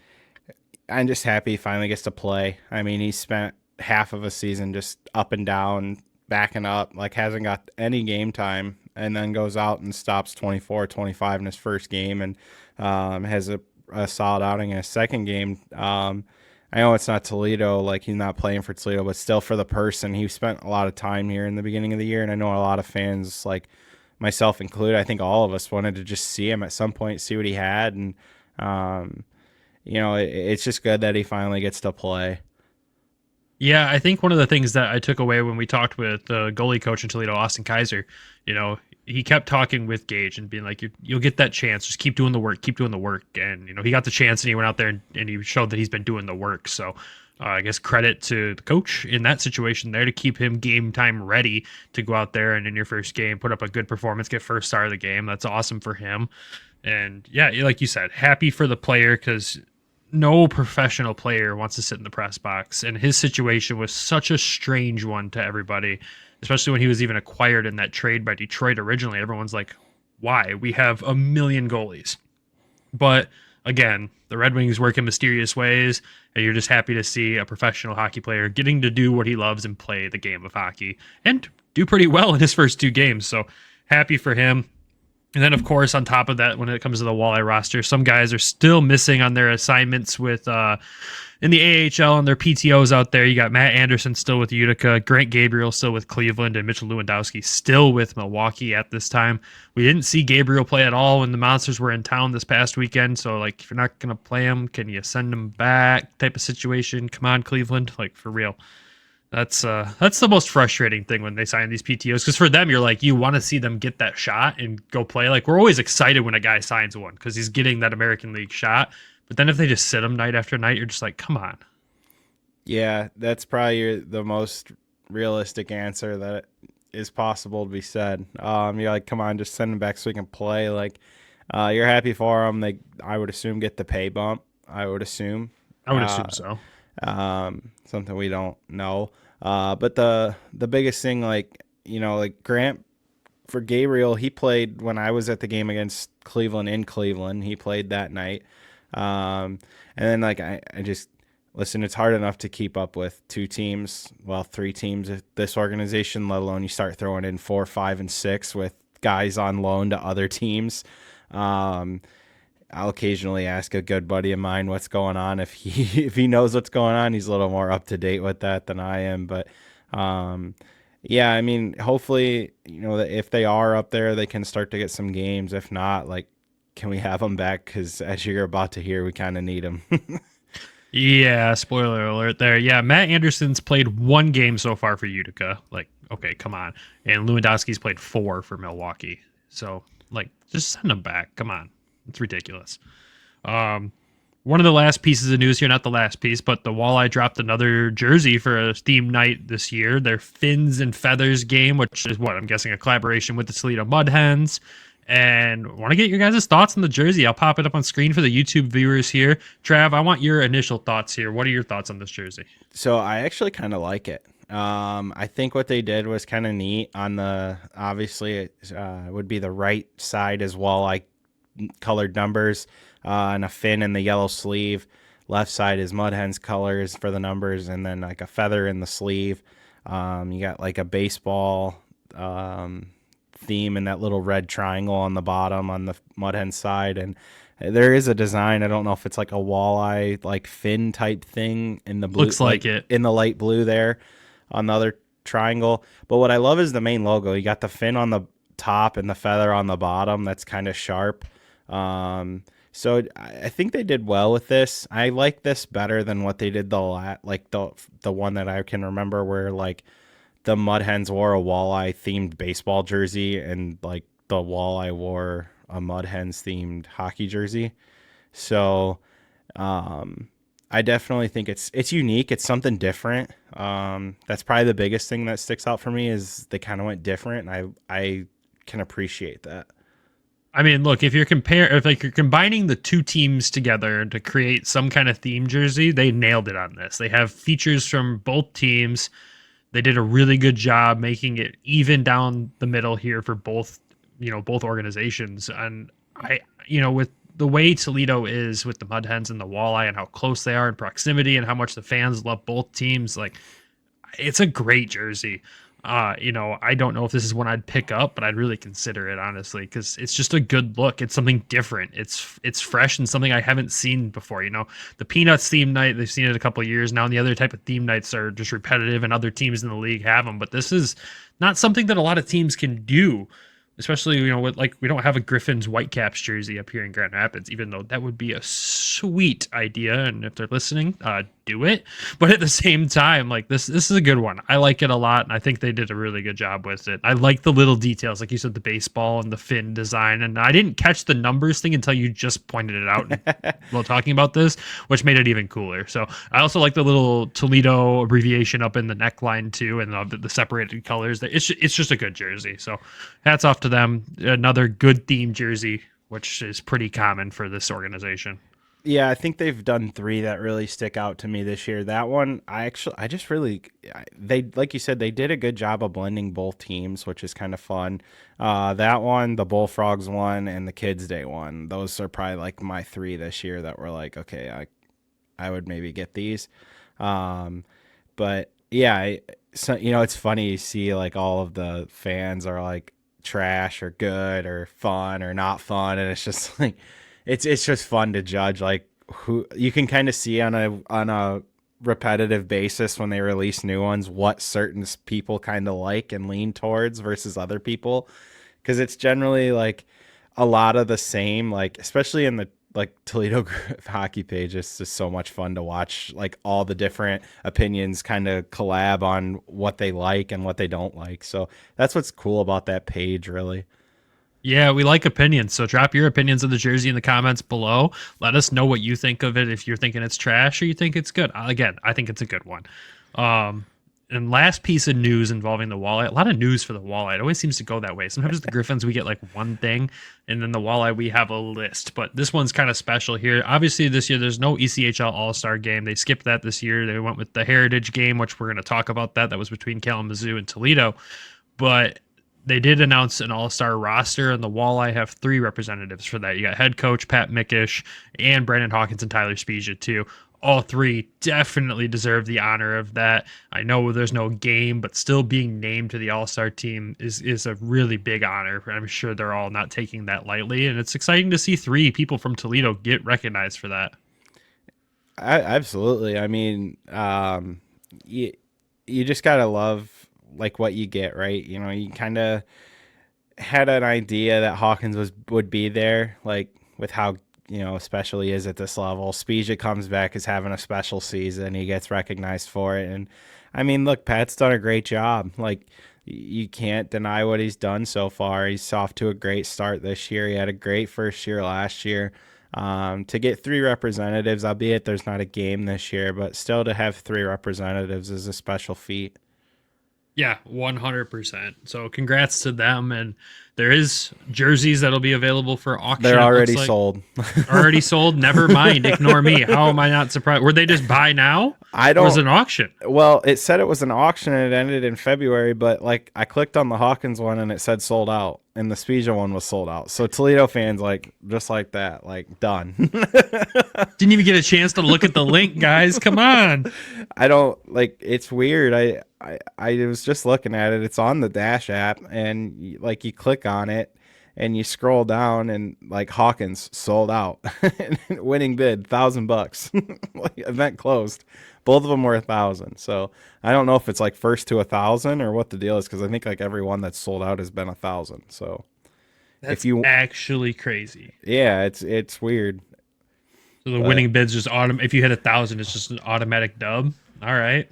just happy he finally gets to play. I mean, he spent half of a season just up and down, backing up, like hasn't got any game time, and then goes out and stops 24-25 in his first game, and has a solid outing in his second game. I know it's not Toledo, like he's not playing for Toledo, but still for the person, he spent a lot of time here in the beginning of the year, and I know a lot of fans, like myself included, I think all of us wanted to just see him at some point, see what he had, and it's just good that he finally gets to play. Yeah, I think one of the things that I took away when we talked with the goalie coach in Toledo, Austin Kaiser, he kept talking with Gage and being like, you'll get that chance. Just keep doing the work. And, he got the chance and he went out there and he showed that he's been doing the work. So I guess credit to the coach in that situation there to keep him game time ready to go out there and in your first game, put up a good performance, get first star of the game. That's awesome for him. And yeah, like you said, happy for the player because no professional player wants to sit in the press box. And his situation was such a strange one to everybody, especially when he was even acquired in that trade by Detroit originally. Everyone's like, why? We have a million goalies. But again, the Red Wings work in mysterious ways, and you're just happy to see a professional hockey player getting to do what he loves and play the game of hockey and do pretty well in his first 2 games. So happy for him. And then, of course, on top of that, when it comes to the Walleye roster, some guys are still missing on their assignments with in the AHL and their PTOs out there. You got Matt Anderson still with Utica, Grant Gabriel still with Cleveland, and Mitchell Lewandowski still with Milwaukee at this time. We didn't see Gabriel play at all when the Monsters were in town this past weekend. So, like, if you're not going to play him, can you send him back type of situation? Come on, Cleveland. Like, for real. That's the most frustrating thing when they sign these PTOs, because for them, you're like, you want to see them get that shot and go play. Like, we're always excited when a guy signs one because he's getting that American League shot. But then if they just sit him night after night, you're just like, come on. Yeah, that's probably the most realistic answer that is possible to be said. You're like, come on, just send him back so we can play. Like, you're happy for him. I would assume, get the pay bump. I would assume so. Something we don't know. But the biggest thing, like Grant, for Gabriel, he played when I was at the game against Cleveland in Cleveland. He played that night. And then I just listen, it's hard enough to keep up with 2 teams, 3 teams at this organization, let alone you start throwing in 4, 5, and 6 with guys on loan to other teams. I'll occasionally ask a good buddy of mine what's going on. If he knows what's going on, he's a little more up to date with that than I am. But yeah, I mean, hopefully, if they are up there, they can start to get some games. If not, can we have them back? Because as you're about to hear, we kind of need them. Yeah, spoiler alert there. Yeah, Matt Anderson's played 1 game so far for Utica. Okay, come on. And Lewandowski's played 4 for Milwaukee. So, just send them back. Come on. It's ridiculous. One of the last pieces of news here, not the last piece, but the Walleye dropped another jersey for a theme night this year. Their Fins and Feathers game, which is what I'm guessing a collaboration with the Toledo Mud Hens. And I want to get your guys' thoughts on the jersey. I'll pop it up on screen for the YouTube viewers here. Trav, I want your initial thoughts here. What are your thoughts on this jersey? So I actually kind of like it. I think what they did was kind of neat. On the obviously it would be the right side as walleye colored numbers, and a fin in the yellow sleeve. Left side is Mud Hens colors for the numbers, and then a feather in the sleeve. You got a baseball theme in that little red triangle on the bottom on the Mud Hen side, and there is a design. I don't know if it's a walleye fin type thing in the blue. Looks like it in the light blue there on the other triangle. But what I love is the main logo. You got the fin on the top and the feather on the bottom. That's kind of sharp. So I think they did well with this. I like this better than what they did the one that I can remember where the Mud Hens wore a walleye themed baseball jersey and the Walleye wore a Mud Hens themed hockey jersey. So I definitely think it's unique. It's something different. That's probably the biggest thing that sticks out for me is they kind of went different, and I can appreciate that. I mean, look, if you're combining the 2 teams together to create some kind of theme jersey, they nailed it on this. They have features from both teams. They did a really good job making it even down the middle here for both organizations. And with the way Toledo is with the Mud Hens and the Walleye and how close they are in proximity and how much the fans love both teams, it's a great jersey. I don't know if this is one I'd pick up, but I'd really consider it, honestly, because it's just a good look. It's something different. It's fresh and something I haven't seen before. The Peanuts theme night, they've seen it a couple of years now, and the other type of theme nights are just repetitive, and other teams in the league have them. But this is not something that a lot of teams can do. Especially, with we don't have a Griffins Whitecaps jersey up here in Grand Rapids, even though that would be a sweet idea. And if they're listening, do it. But at the same time, this is a good one. I like it a lot, and I think they did a really good job with it. I like the little details, like you said, the baseball and the fin design. And I didn't catch the numbers thing until you just pointed it out while talking about this, which made it even cooler. So I also like the little Toledo abbreviation up in the neckline too, and the separated colors. It's just a good jersey. So hats off to them. Another good theme jersey, which is pretty common for this organization. Yeah, I think they've done 3 that really stick out to me this year. That one, they, like you said, they did a good job of blending both teams, which is kind of fun. That one, the Bullfrogs one, and the Kids Day one, those are probably like my 3 this year that were like, okay, I would maybe get these. But yeah, so, it's funny you see like all of the fans are like trash or good or fun or not fun, and it's just like, it's just fun to judge like who you can kind of see on a repetitive basis when they release new ones what certain people kind of like and lean towards versus other people, because it's generally like a lot of the same, like especially in the like Toledo hockey page. It's just so much fun to watch like all the different opinions kind of collab on what they like and what they don't like. So that's what's cool about that page, really. Yeah, we like opinions. So drop your opinions of the jersey in the comments below. Let us know what you think of it. If you're thinking it's trash or you think it's good. Again, I think it's a good one. And last piece of news involving the Walleye. A lot of news for the Walleye. It always seems to go that way. Sometimes the Griffins, we get like one thing, and then the Walleye, we have a list. But this one's kind of special here. Obviously, this year there's no ECHL All-Star game. They skipped that this year. They went with the Heritage game, which we're going to talk about that. That was between Kalamazoo and Toledo. But they did announce an all-star roster, and the Walleye have 3 representatives for that. You got head coach Pat Mickish and Brandon Hawkins and Tyler Spezia too. All 3 definitely deserve the honor of that. I know there's no game, but still being named to the all-star team is a really big honor. I'm sure they're all not taking that lightly, and it's exciting to see 3 people from Toledo get recognized for that. Absolutely. I mean, you just gotta love like what you get, right? You kind of had an idea that Hawkins would be there, like with how special he is at this level. Spezia comes back, is having a special season. He gets recognized for it, and I mean, look, Pat's done a great job. Like, you can't deny what he's done so far. He's off to a great start this year. He had a great first year last year. To get 3 representatives, albeit there's not a game this year, but still to have 3 representatives is a special feat. Yeah, 100%. So congrats to them. And there is jerseys that'll be available for auction. They're already sold. Already sold? Never mind. Ignore me. How am I not surprised? Were they just buy now? I don't. Or was it an auction? Well, it said it was an auction and it ended in February, but like I clicked on the Hawkins one and it said sold out, and the Spezia one was sold out. So Toledo fans, like, just like that, like, done. Didn't even get a chance to look at the link, guys. Come on. I don't like. It's weird. I was just looking at it. It's on the Dash app, and you click on it and you scroll down, and like Hawkins sold out. Winning bid $1,000. Like, event closed. Both of them were 1,000. So I don't know if it's like first to 1,000 or what the deal is, because I think like every one that's sold out has been 1,000. So that's actually crazy. Yeah, it's weird. So the winning bid's just if you hit 1,000, it's just an automatic dub. All right.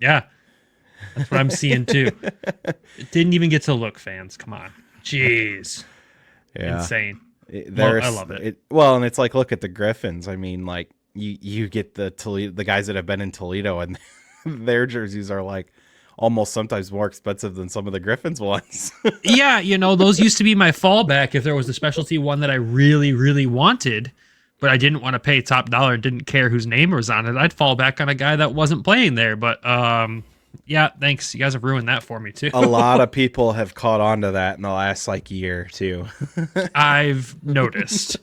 Yeah. That's what I'm seeing too. It didn't even get to look, fans. Come on. Jeez. Yeah. Insane. I love it. And it's like, look at the Griffins. I mean, like, you get the guys that have been in Toledo, and their jerseys are like almost sometimes more expensive than some of the Griffins ones. Yeah, those used to be my fallback if there was a specialty one that I really, really wanted, but I didn't want to pay top dollar and didn't care whose name was on it. I'd fall back on a guy that wasn't playing there. But yeah, thanks. You guys have ruined that for me too. A lot of people have caught on to that in the last year too. I've noticed.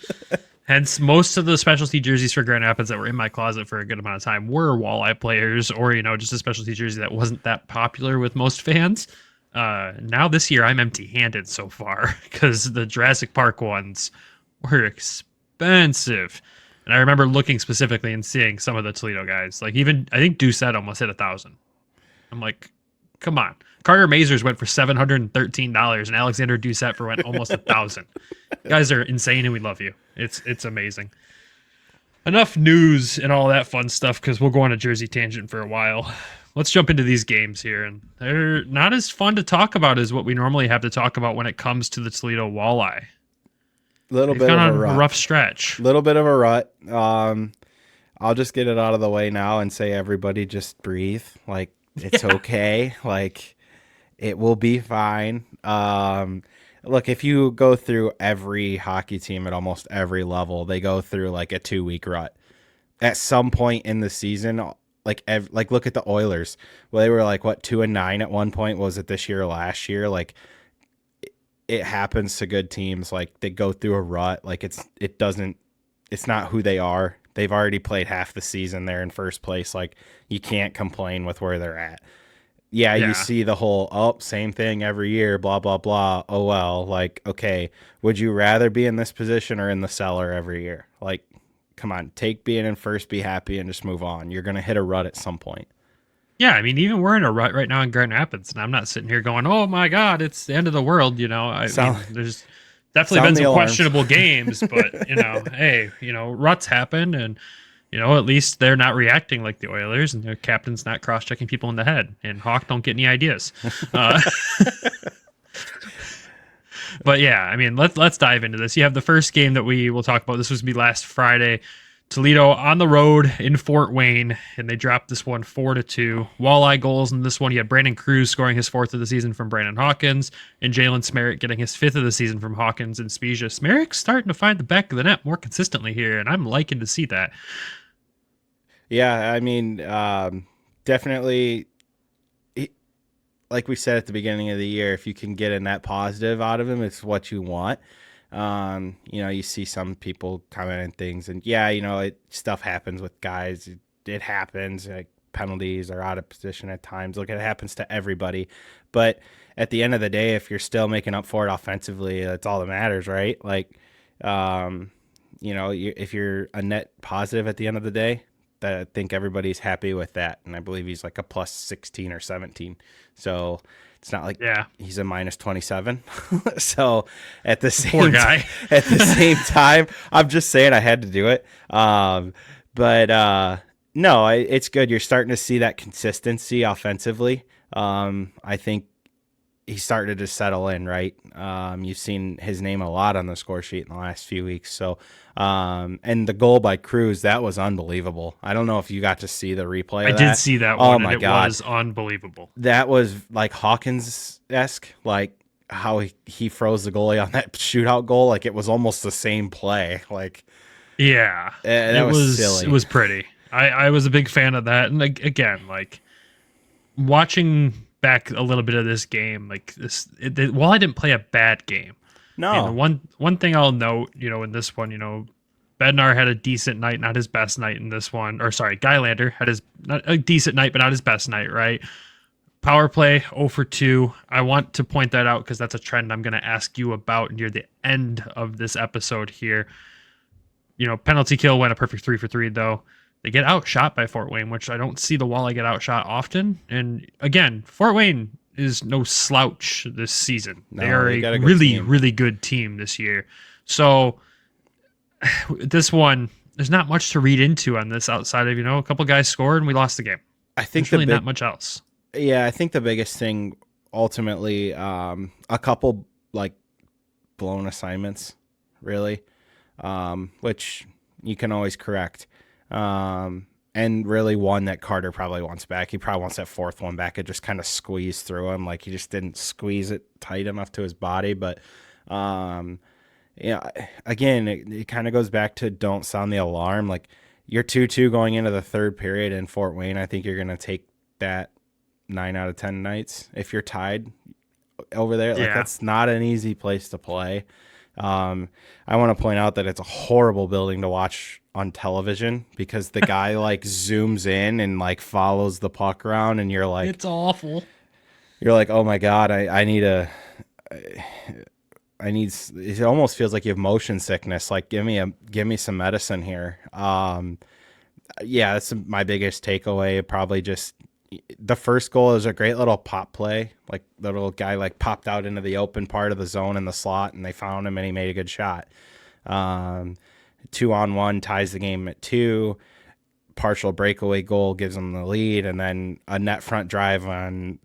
Hence, most of the specialty jerseys for Grand Rapids that were in my closet for a good amount of time were Walleye players, or just a specialty jersey that wasn't that popular with most fans. Now this year, I'm empty-handed so far because the Jurassic Park ones were expensive. And I remember looking specifically and seeing some of the Toledo guys. Like, even I think Doucette almost hit 1,000. I'm like, come on. Carter Mazers went for $713, and Alexander Doucette went almost 1,000. Guys are insane, and we love you. It's amazing. Enough news and all that fun stuff, because we'll go on a jersey tangent for a while. Let's jump into these games here, and they're not as fun to talk about as what we normally have to talk about when it comes to the Toledo Walleye. Little bit of a rut. Rough stretch. Little bit of a rut. I'll just get it out of the way now and say, everybody just breathe. Like, it's okay. Like, it will be fine. look, if you go through every hockey team at almost every level, they go through like a 2-week rut. At some point in the season, like look at the Oilers. Well, they were like what 2-9 at one point. Was it this year or last year? Like it happens to good teams. Like they go through a rut. Like it's not who they are. They've already played half the season. They're in first place. Like you can't complain with where they're at. Yeah, you see the whole, same thing every year, blah, blah, blah. Oh, well, like, okay, would you rather be in this position or in the cellar every year? Like, come on, take being in first, be happy, and just move on. You're going to hit a rut at some point. Yeah, I mean, even we're in a rut right now in Grand Rapids, and I'm not sitting here going, oh my God, it's the end of the world. You know, I mean, there's definitely been some questionable games, but, you know, hey, you know, ruts happen, and, you know, at least they're not reacting like the Oilers, and their captain's not cross-checking people in the head, and Hawk don't get any ideas. But yeah, I mean, let's dive into this. You have the first game that we will talk about. This was be last Friday. Toledo on the road in Fort Wayne, and they dropped this one 4-2. Walleye goals in this one. You had Brandon Cruz scoring his 4th of the season from Brandon Hawkins, and Jalen Smerrick getting his 5th of the season from Hawkins and Spezia. Smerrick's starting to find the back of the net more consistently here, and I'm liking to see that. Yeah, I mean, definitely, like we said at the beginning of the year, if you can get a net positive out of him, it's what you want. You know, you see some people commenting things, and yeah, you know, stuff happens with guys. It happens, like penalties are out of position at times. Look, it happens to everybody. But at the end of the day, if you're still making up for it offensively, that's all that matters, right? Like, you know, if you're a net positive at the end of the day, I think everybody's happy with that. And I believe he's like a plus 16 or 17. So it's not like he's a minus 27. So at the same poor guy. At the same time, I'm just saying I had to do it. No, it's good. You're starting to see that consistency offensively. I think he's starting to settle in, right? You've seen his name a lot on the score sheet in the last few weeks. So, and the goal by Cruz, that was unbelievable. I don't know if you got to see the replay. I did see that one. Oh my God. It was unbelievable. That was like Hawkins-esque, like how he froze the goalie on that shootout goal. Like it was almost the same play. Like, yeah, that was silly. It was pretty. I was a big fan of that. And like, again, like watching back a little bit of this game, like I didn't play a bad game. No. And one thing I'll note, you know, in this one, you know, Bednar had a decent night, not his best night in this one. Or sorry, Gylander had not a decent night, but not his best night, right? Power play 0 for 2. I want to point that out because that's a trend I'm going to ask you about near the end of this episode here. You know, penalty kill went a perfect 3 for 3 though. They get outshot by Fort Wayne, which I don't see the Walleye get outshot often. And again, Fort Wayne is no slouch this season. No, they are a really, really good team this year. So this one, there's not much to read into on this outside of, you know, a couple guys scored and we lost the game. I think there's really not much else. Yeah, I think the biggest thing ultimately, a couple like blown assignments, really, which you can always correct. And really one that Carter probably wants back. He probably wants that 4th one back. It just kind of squeezed through him. Like he just didn't squeeze it tight enough to his body. But, yeah, again, it kind of goes back to don't sound the alarm. Like you're 2-2 going into the 3rd period in Fort Wayne. I think you're going to take that 9 out of 10 nights. If you're tied over there, like that's not an easy place to play. I want to point out that it's a horrible building to watch on television because the guy like zooms in and like follows the puck around and you're like, it's awful. You're like, oh my God, I need it almost feels like you have motion sickness. Like give me some medicine here. Yeah, that's my biggest takeaway. Probably just the first goal is a great little pop play. Like the little guy like popped out into the open part of the zone in the slot and they found him and he made a good shot. 2-on-1 ties the game at 2. Partial breakaway goal gives them the lead, and then a net front drive on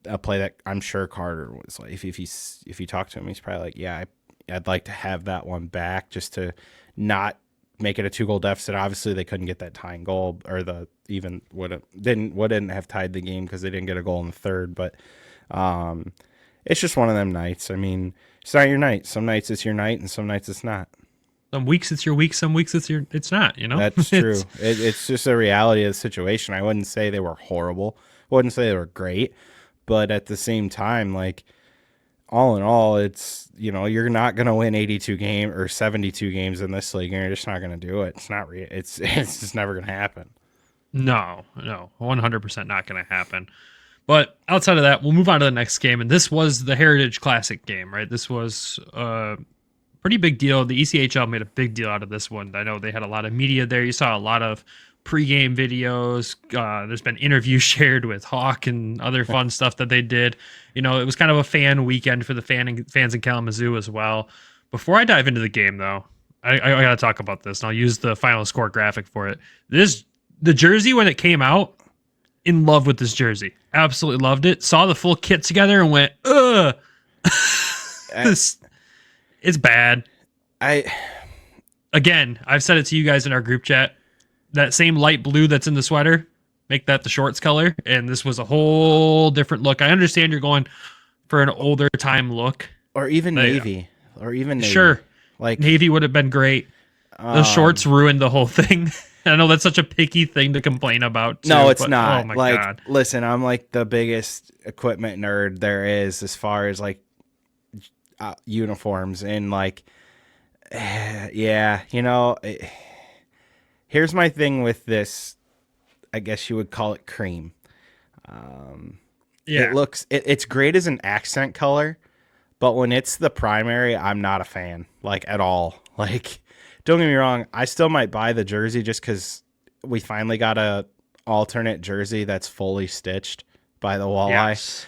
a play that I'm sure Carter was like, if you talk to him, he's probably like, yeah, I'd like to have that one back just to not make it a 2-goal deficit. Obviously, they couldn't get that tying goal, or wouldn't have tied the game because they didn't get a goal in the 3rd. But it's just one of them nights. I mean, it's not your night. Some nights it's your night, and some nights it's not. Some weeks it's your week, some weeks it's not, you know? That's true. It's just a reality of the situation. I wouldn't say they were horrible. I wouldn't say they were great. But at the same time, like, all in all, it's, you're not going to win 82 games or 72 games in this league, and you're just not going to do it. It's not it's just never going to happen. No, 100% not going to happen. But outside of that, we'll move on to the next game, and this was the Heritage Classic game, right? This was pretty big deal. The ECHL made a big deal out of this one. I know they had a lot of media there. You saw a lot of pregame videos. There's been interviews shared with Hawk and other fun stuff that they did. It was kind of a fan weekend for the fans in Kalamazoo as well. Before I dive into the game, though, I got to talk about this, and I'll use the final score graphic for it. The jersey, when it came out, in love with this jersey. Absolutely loved it. Saw the full kit together and went, ugh. It's bad. Again, I've said it to you guys in our group chat. That same light blue that's in the sweater, make that the shorts color. And this was a whole different look. I understand you're going for an older time look. Or even navy. Sure. Like navy would have been great. The shorts ruined the whole thing. I know that's such a picky thing to complain about. Too, no, it's not. Oh my God. Listen, I'm like the biggest equipment nerd there is as far as like uniforms and like, here's my thing with this. I guess you would call it cream. It's great as an accent color, but when it's the primary, I'm not a fan, like at all. Like, don't get me wrong, I still might buy the jersey just because we finally got a alternate jersey that's fully stitched by the Walleye. Yes.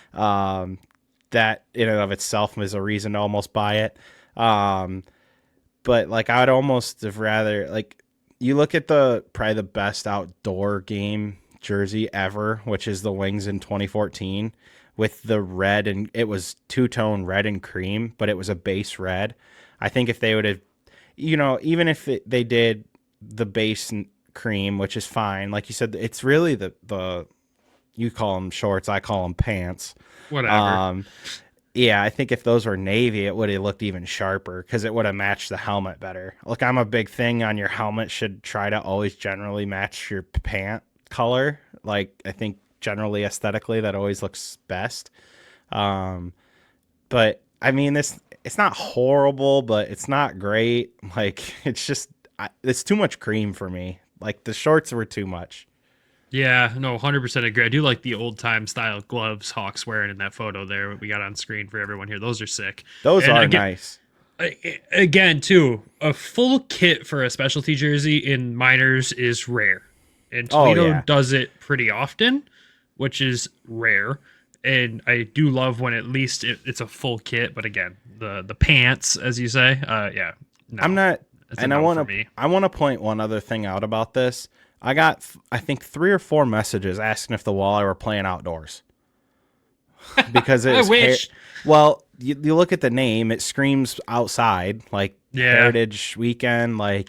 That in and of itself is a reason to almost buy it. But like I'd almost have rather, like, you look at probably the best outdoor game jersey ever, which is the Wings in 2014 with the red, and it was two-tone red and cream, but it was a base red. I think if they would have, even if they did the base cream, which is fine, like you said, it's really the you call them shorts, I call them pants. Whatever. Yeah, I think if those were navy, it would have looked even sharper because it would have matched the helmet better. Look, I'm a big thing on your helmet should try to always generally match your pant color. Like, I think generally aesthetically that always looks best. But I mean, it's not horrible, but it's not great. Like, it's too much cream for me. Like, the shorts were too much. Yeah, no, 100% agree. I do like the old time style gloves Hawk's wearing in that photo there we got on screen for everyone here. Those are sick. Those are nice. Again, too, a full kit for a specialty jersey in minors is rare. And Toledo does it pretty often, which is rare. And I do love when at least it's a full kit. But again, the pants, as you say, no, I'm not. And I want to point one other thing out about this. I got, I think, 3 or 4 messages asking if the Walleye were playing outdoors. Because it's I wish. Well, you look at the name; it screams outside, like Heritage Weekend. Like,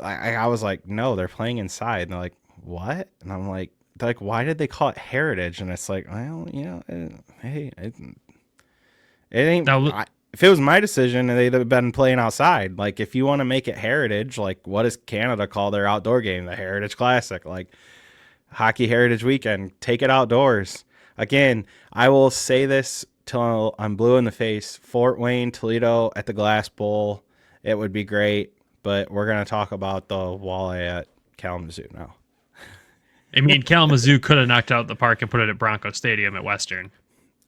I was like, no, they're playing inside. And they're like, what? And I'm like, why did they call it Heritage? And it's like, well, hey, it ain't. If it was my decision, they'd have been playing outside. Like, if you want to make it Heritage, like, what does Canada call their outdoor game? The Heritage Classic. Like, Hockey Heritage Weekend. Take it outdoors. Again, I will say this till I'm blue in the face. Fort Wayne, Toledo at the Glass Bowl. It would be great. But we're going to talk about the Walleye at Kalamazoo now. I mean, Kalamazoo could have knocked out the park and put it at Bronco Stadium at Western.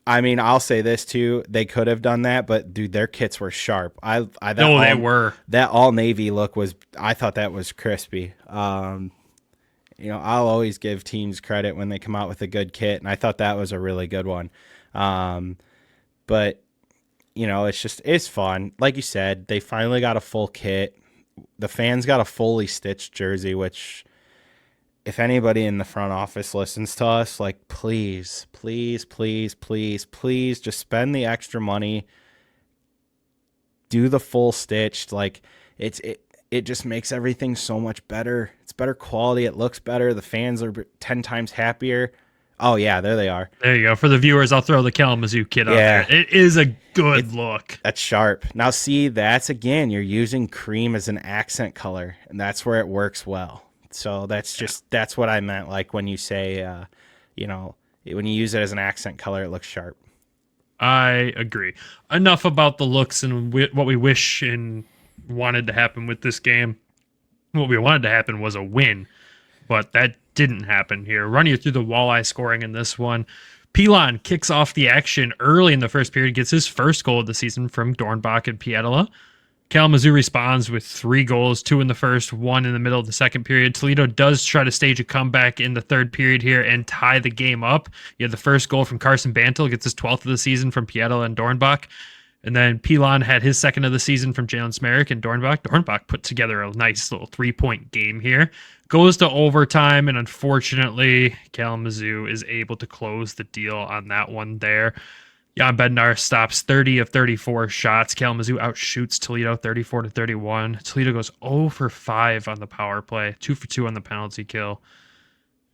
I mean, I'll say this too. They could have done that, but dude, their kits were sharp. They were. That all navy look I thought that was crispy. I'll always give teams credit when they come out with a good kit, and I thought that was a really good one. But it's fun. Like you said, they finally got a full kit. The fans got a fully stitched jersey, which, if anybody in the front office listens to us, like, please, please, please, please, please just spend the extra money. Do the full stitched. Like, it just makes everything so much better. It's better quality. It looks better. The fans are 10 times happier. Oh yeah, there they are. There you go. For the viewers, I'll throw the Kalamazoo kid on Yeah. there. It is a good look. That's sharp. Now see, that's again, you're using cream as an accent color, and that's where it works well. So that's what I meant. Like when you say, when you use it as an accent color, it looks sharp. I agree. Enough about the looks and what we wish and wanted to happen with this game. What we wanted to happen was a win, but that didn't happen here. Running you through the Walleye scoring in this one. Pilon kicks off the action early in the first period, gets his first goal of the season from Dornbach and Pietila. Kalamazoo responds with 3 goals, 2 in the first, 1 in the middle of the second period. Toledo does try to stage a comeback in the third period here and tie the game up. You have the first goal from Carson Bantle, gets his 12th of the season from Pietila and Dornbach. And then Pilon had his second of the season from Jalen Smerrick and Dornbach. Dornbach put together a nice little 3-point game here. Goes to overtime, and unfortunately, Kalamazoo is able to close the deal on that one there. Jan Bednar stops 30 of 34 shots. Kalamazoo outshoots Toledo 34-31. Toledo goes 0 for 5 on the power play, 2 for 2 on the penalty kill.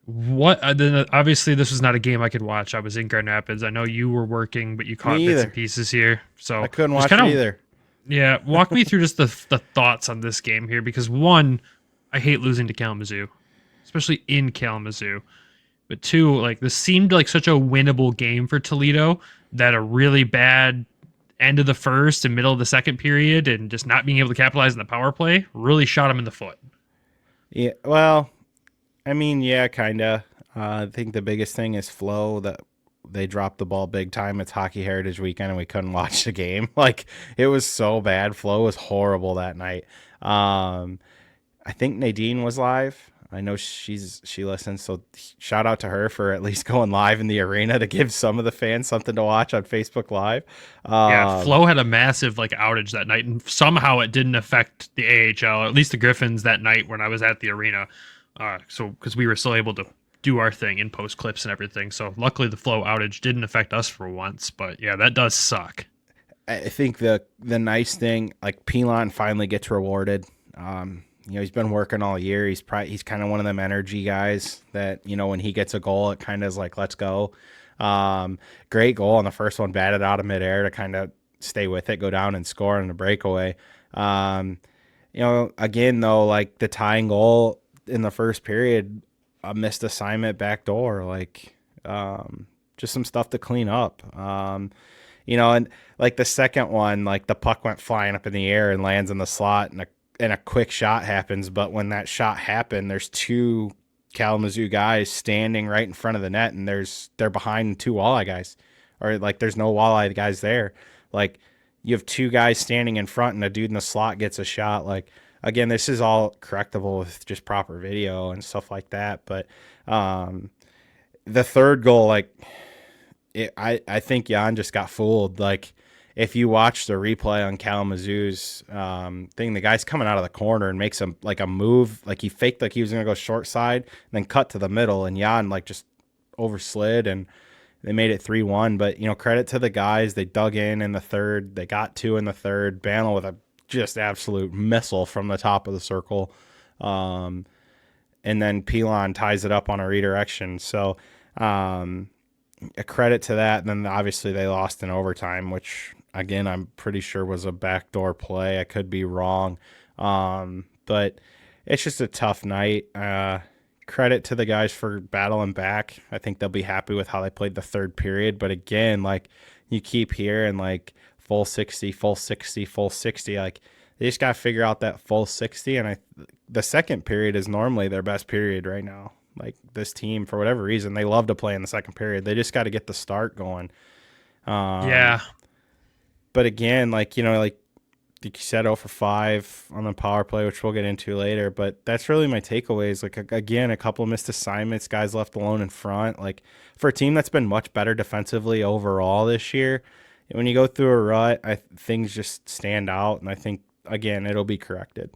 Then obviously, this was not a game I could watch. I was in Grand Rapids. I know you were working, but you caught bits and pieces here. So I couldn't watch it either. Yeah, walk me through just the thoughts on this game here, because one, I hate losing to Kalamazoo, especially in Kalamazoo. But 2, like, this seemed like such a winnable game for Toledo that a really bad end of the first and middle of the second period and just not being able to capitalize on the power play really shot him in the foot. Yeah, well, I mean, yeah, kind of. I think the biggest thing is flow, that they dropped the ball big time. It's Hockey Heritage Weekend, and we couldn't watch the game. Like, it was so bad. Flow was horrible that night. I think Nadine was live. I know she listens, so shout out to her for at least going live in the arena to give some of the fans something to watch on Facebook Live. Yeah, Flo had a massive outage that night, and somehow it didn't affect the AHL, or at least the Griffins that night when I was at the arena. So because we were still able to do our thing in post clips and everything. So luckily the Flo outage didn't affect us for once. But yeah, that does suck. I think the nice thing, like, Pilon finally gets rewarded. He's been working all year. He's kind of one of them energy guys that, when he gets a goal, it kind of is like, let's go. Great goal on the first one, batted out of midair to kind of stay with it, go down and score on a breakaway. Again, though, like, the tying goal in the first period, a missed assignment backdoor, just some stuff to clean up. And like the second one, like, the puck went flying up in the air and lands in the slot, and a quick shot happens. But when that shot happened, there's 2 Kalamazoo guys standing right in front of the net, and they're behind 2 Walleye guys, or like there's no Walleye guys there. Like, you have 2 guys standing in front, and a dude in the slot gets a shot. Like, again, this is all correctable with just proper video and stuff like that. But the third goal, I think Jan just got fooled. Like, if you watch the replay on Kalamazoo's thing, the guy's coming out of the corner and makes a move. Like, he faked like he was going to go short side and then cut to the middle, and Jan just overslid, and they made it 3-1. But, credit to the guys. They dug in the third. They got 2 in the third. Bantle with a just absolute missile from the top of the circle. And then Pilon ties it up on a redirection. So a credit to that. And then obviously they lost in overtime, which, again, I'm pretty sure was a backdoor play. I could be wrong. But it's just a tough night. Credit to the guys for battling back. I think they'll be happy with how they played the third period. But again, you keep hearing full 60, full 60, full 60. They just got to figure out that full 60. And the second period is normally their best period right now. This team, for whatever reason, they love to play in the second period. They just got to get the start going. Yeah. But again, you said, 0 for 5 on the power play, which we'll get into later. But that's really my takeaways. Again, a couple of missed assignments, guys left alone in front. For a team that's been much better defensively overall this year, when you go through a rut, things just stand out. And I think, again, it'll be corrected.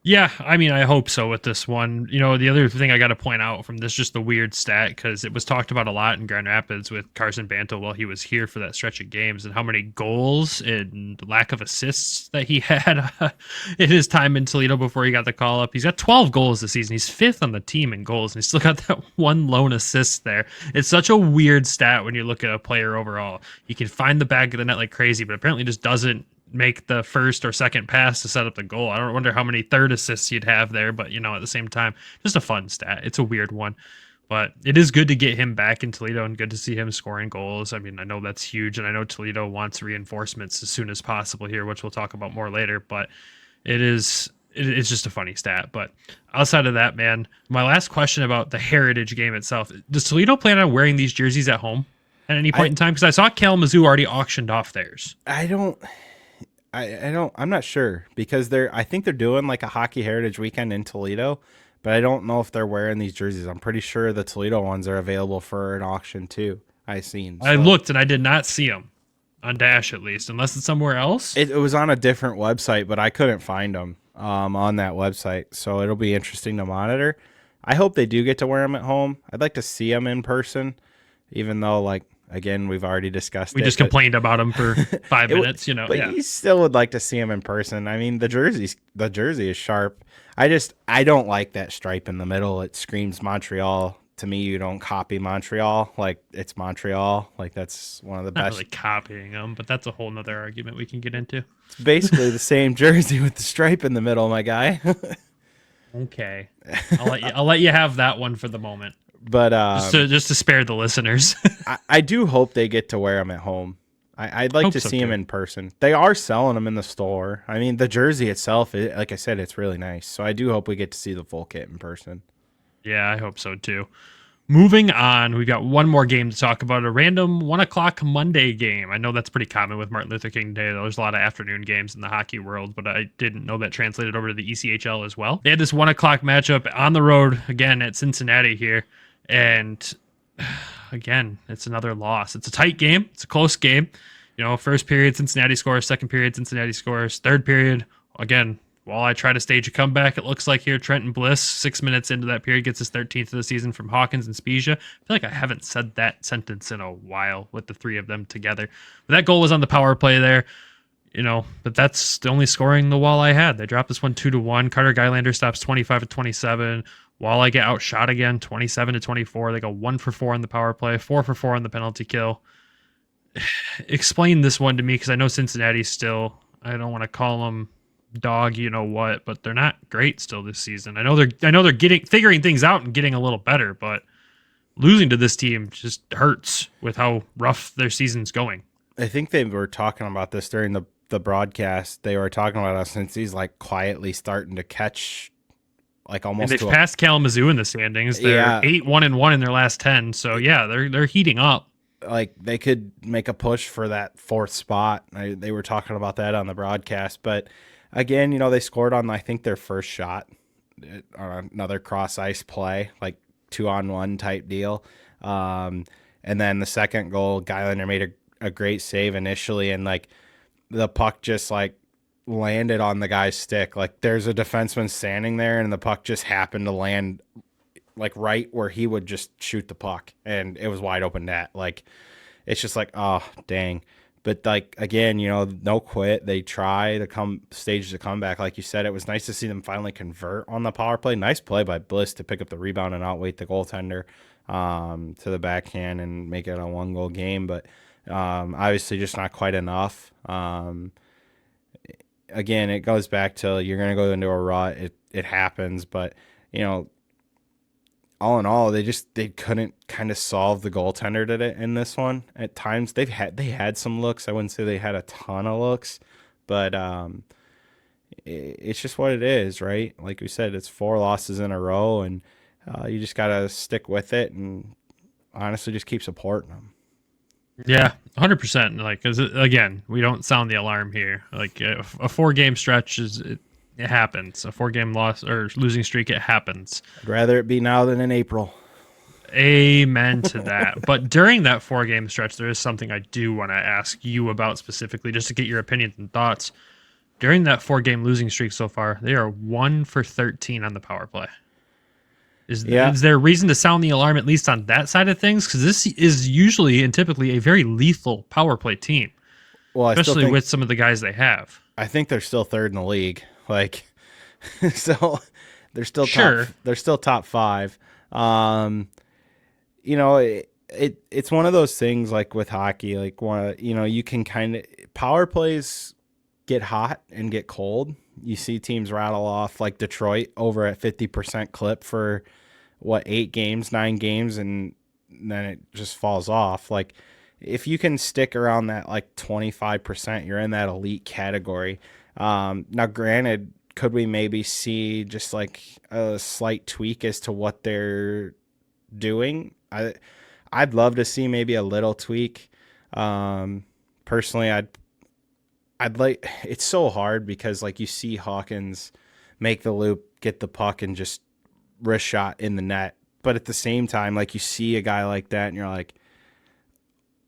Yeah, I mean, I hope so with this one. You know, the other thing I got to point out from this, just the weird stat, because it was talked about a lot in Grand Rapids with Carson Banto while he was here for that stretch of games, and how many goals and lack of assists that he had in his time in Toledo before he got the call up. He's got 12 goals this season. He's 5th on the team in goals, and he's still got that one lone assist there. It's such a weird stat when you look at a player overall. He can find the back of the net like crazy, but apparently just doesn't make the first or second pass to set up the goal. I don't wonder how many third assists you'd have there, but you know, at the same time, just a fun stat. It's a weird one, but it is good to get him back in Toledo and good to see him scoring goals. I mean, I know that's huge, and I know Toledo wants reinforcements as soon as possible here, which we'll talk about more later, but it's just a funny stat. But outside of that, man, my last question about the Heritage game itself, does Toledo plan on wearing these jerseys at home at any point in time? Because I saw Kalamazoo already auctioned off theirs. I'm not sure, because I think they're doing like a Hockey Heritage weekend in Toledo, but I don't know if they're wearing these jerseys. I'm pretty sure the Toledo ones are available for an auction too. I looked and I did not see them on Dash, at least, unless it's somewhere else. It was on a different website, but I couldn't find them on that website. So it'll be interesting to monitor. I hope they do get to wear them at home. I'd like to see them in person, even though, like, again, we've already discussed we just complained about him for 5 minutes, you know. But you still would like to see him in person. I mean, the jersey is sharp. I don't like that stripe in the middle. It screams Montreal. To me, you don't copy Montreal. Like, it's Montreal. Like, that's one of the best. Not really copying them, but that's a whole nother argument we can get into. It's basically the same jersey with the stripe in the middle, my guy. Okay. I'll let you have that one for the moment. But just to spare the listeners. I do hope they get to wear them at home. I'd like to see them in person. They are selling them in the store. I mean, the jersey itself, like I said, it's really nice. So I do hope we get to see the full kit in person. Yeah, I hope so too. Moving on, we've got one more game to talk about, a random 1:00 Monday game. I know that's pretty common with Martin Luther King Day. There's a lot of afternoon games in the hockey world, but I didn't know that translated over to the ECHL as well. They had this 1:00 matchup on the road, again, at Cincinnati here. And again, it's another loss. It's a tight game. It's a close game. You know, first period, Cincinnati scores. Second period, Cincinnati scores. Third period, again, while I try to stage a comeback, it looks like here, Trenton Bliss, 6 minutes into that period, gets his 13th of the season from Hawkins and Spezia. I feel like I haven't said that sentence in a while with the three of them together. But that goal was on the power play there. You know, but that's the only scoring the Walleye had. They dropped this one 2-1. Carter Geilander stops 25-27. Walleye get outshot again, 27-24. They go 1 for 4 on the power play, 4 for 4 on the penalty kill. Explain this one to me, because I know Cincinnati's still, I don't want to call them dog, you know what, but they're not great still this season. I know they're figuring things out and getting a little better, but losing to this team just hurts with how rough their season's going. I think they were talking about this during the broadcast. They were talking about us since he's like quietly starting to catch, like, almost. And they've passed Kalamazoo in the standings. They're 8-1-1 in their last 10. So yeah, they're heating up. Like, they could make a push for that 4th spot. They were talking about that on the broadcast. But again, you know, they scored on, I think, their first shot on another cross ice play, like 2-on-1 type deal. And then the second goal, Geilander made a great save initially, and like the puck just like landed on the guy's stick. Like, there's a defenseman standing there, and the puck just happened to land like right where he would just shoot the puck, and it was wide open net. Like, it's just like, oh dang. But like, again, you know, no quit. They try to stage the comeback. Like you said, it was nice to see them finally convert on the power play. Nice play by Bliss to pick up the rebound and outweight the goaltender to the backhand and make it a 1-goal game. But obviously just not quite enough. Again, it goes back to, you're going to go into a rut. It happens. But, you know, all in all, they couldn't kind of solve the goaltender in this one. At times they had some looks. I wouldn't say they had a ton of looks, but it's just what it is, right? Like we said, it's 4 losses in a row, and you just gotta stick with it and honestly just keep supporting them. Yeah, 100%. Like, 'cause again, we don't sound the alarm here. Like, a 4-game stretch it happens. A 4-game loss or losing streak, it happens. I'd rather it be now than in April. Amen to that. But during that 4-game stretch, there is something I do want to ask you about specifically, just to get your opinions and thoughts. during that 4-game losing streak so far, they are 1 for 13 on the power play. Is there a reason to sound the alarm, at least on that side of things? Because this is usually and typically a very lethal power play team, Well, especially with some of the guys they have. I think they're still third in the league. Like, so they're still top 5. You know, it's one of those things like with hockey, like you can kind of power plays get hot and get cold. You see teams rattle off like Detroit over at 50% clip for 8 games, 9 games, and then it just falls off. Like if you can stick around that like 25%, you're in that elite category. Now granted, could we maybe see just like a slight tweak as to what they're doing? I'd love to see maybe a little tweak. Personally, I'd like, it's so hard because like you see Hawkins make the loop, get the puck, and just wrist shot in the net. But at the same time, like you see a guy like that and you're like,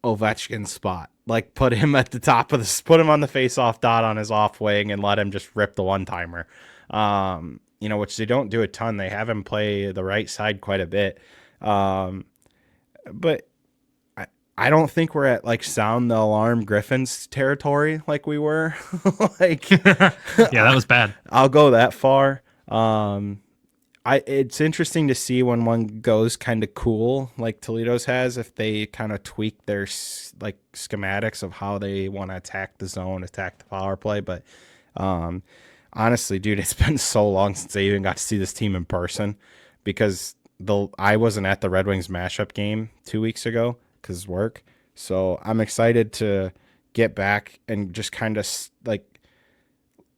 Ovechkin's spot. Like put him at the top of put him on the face-off dot on his off wing and let him just rip the one-timer. You know, which they don't do a ton. They have him play the right side quite a bit. But I don't think we're at like sound the alarm Griffins territory like we were. Like yeah, that was bad. I'll go that far. It's interesting to see when one goes kind of cool like Toledo's has, if they kind of tweak their like schematics of how they want to attack the zone, attack the power play. But honestly, dude, it's been so long since I even got to see this team in person because I wasn't at the Red Wings mashup game 2 weeks ago because work. So I'm excited to get back and just kind of like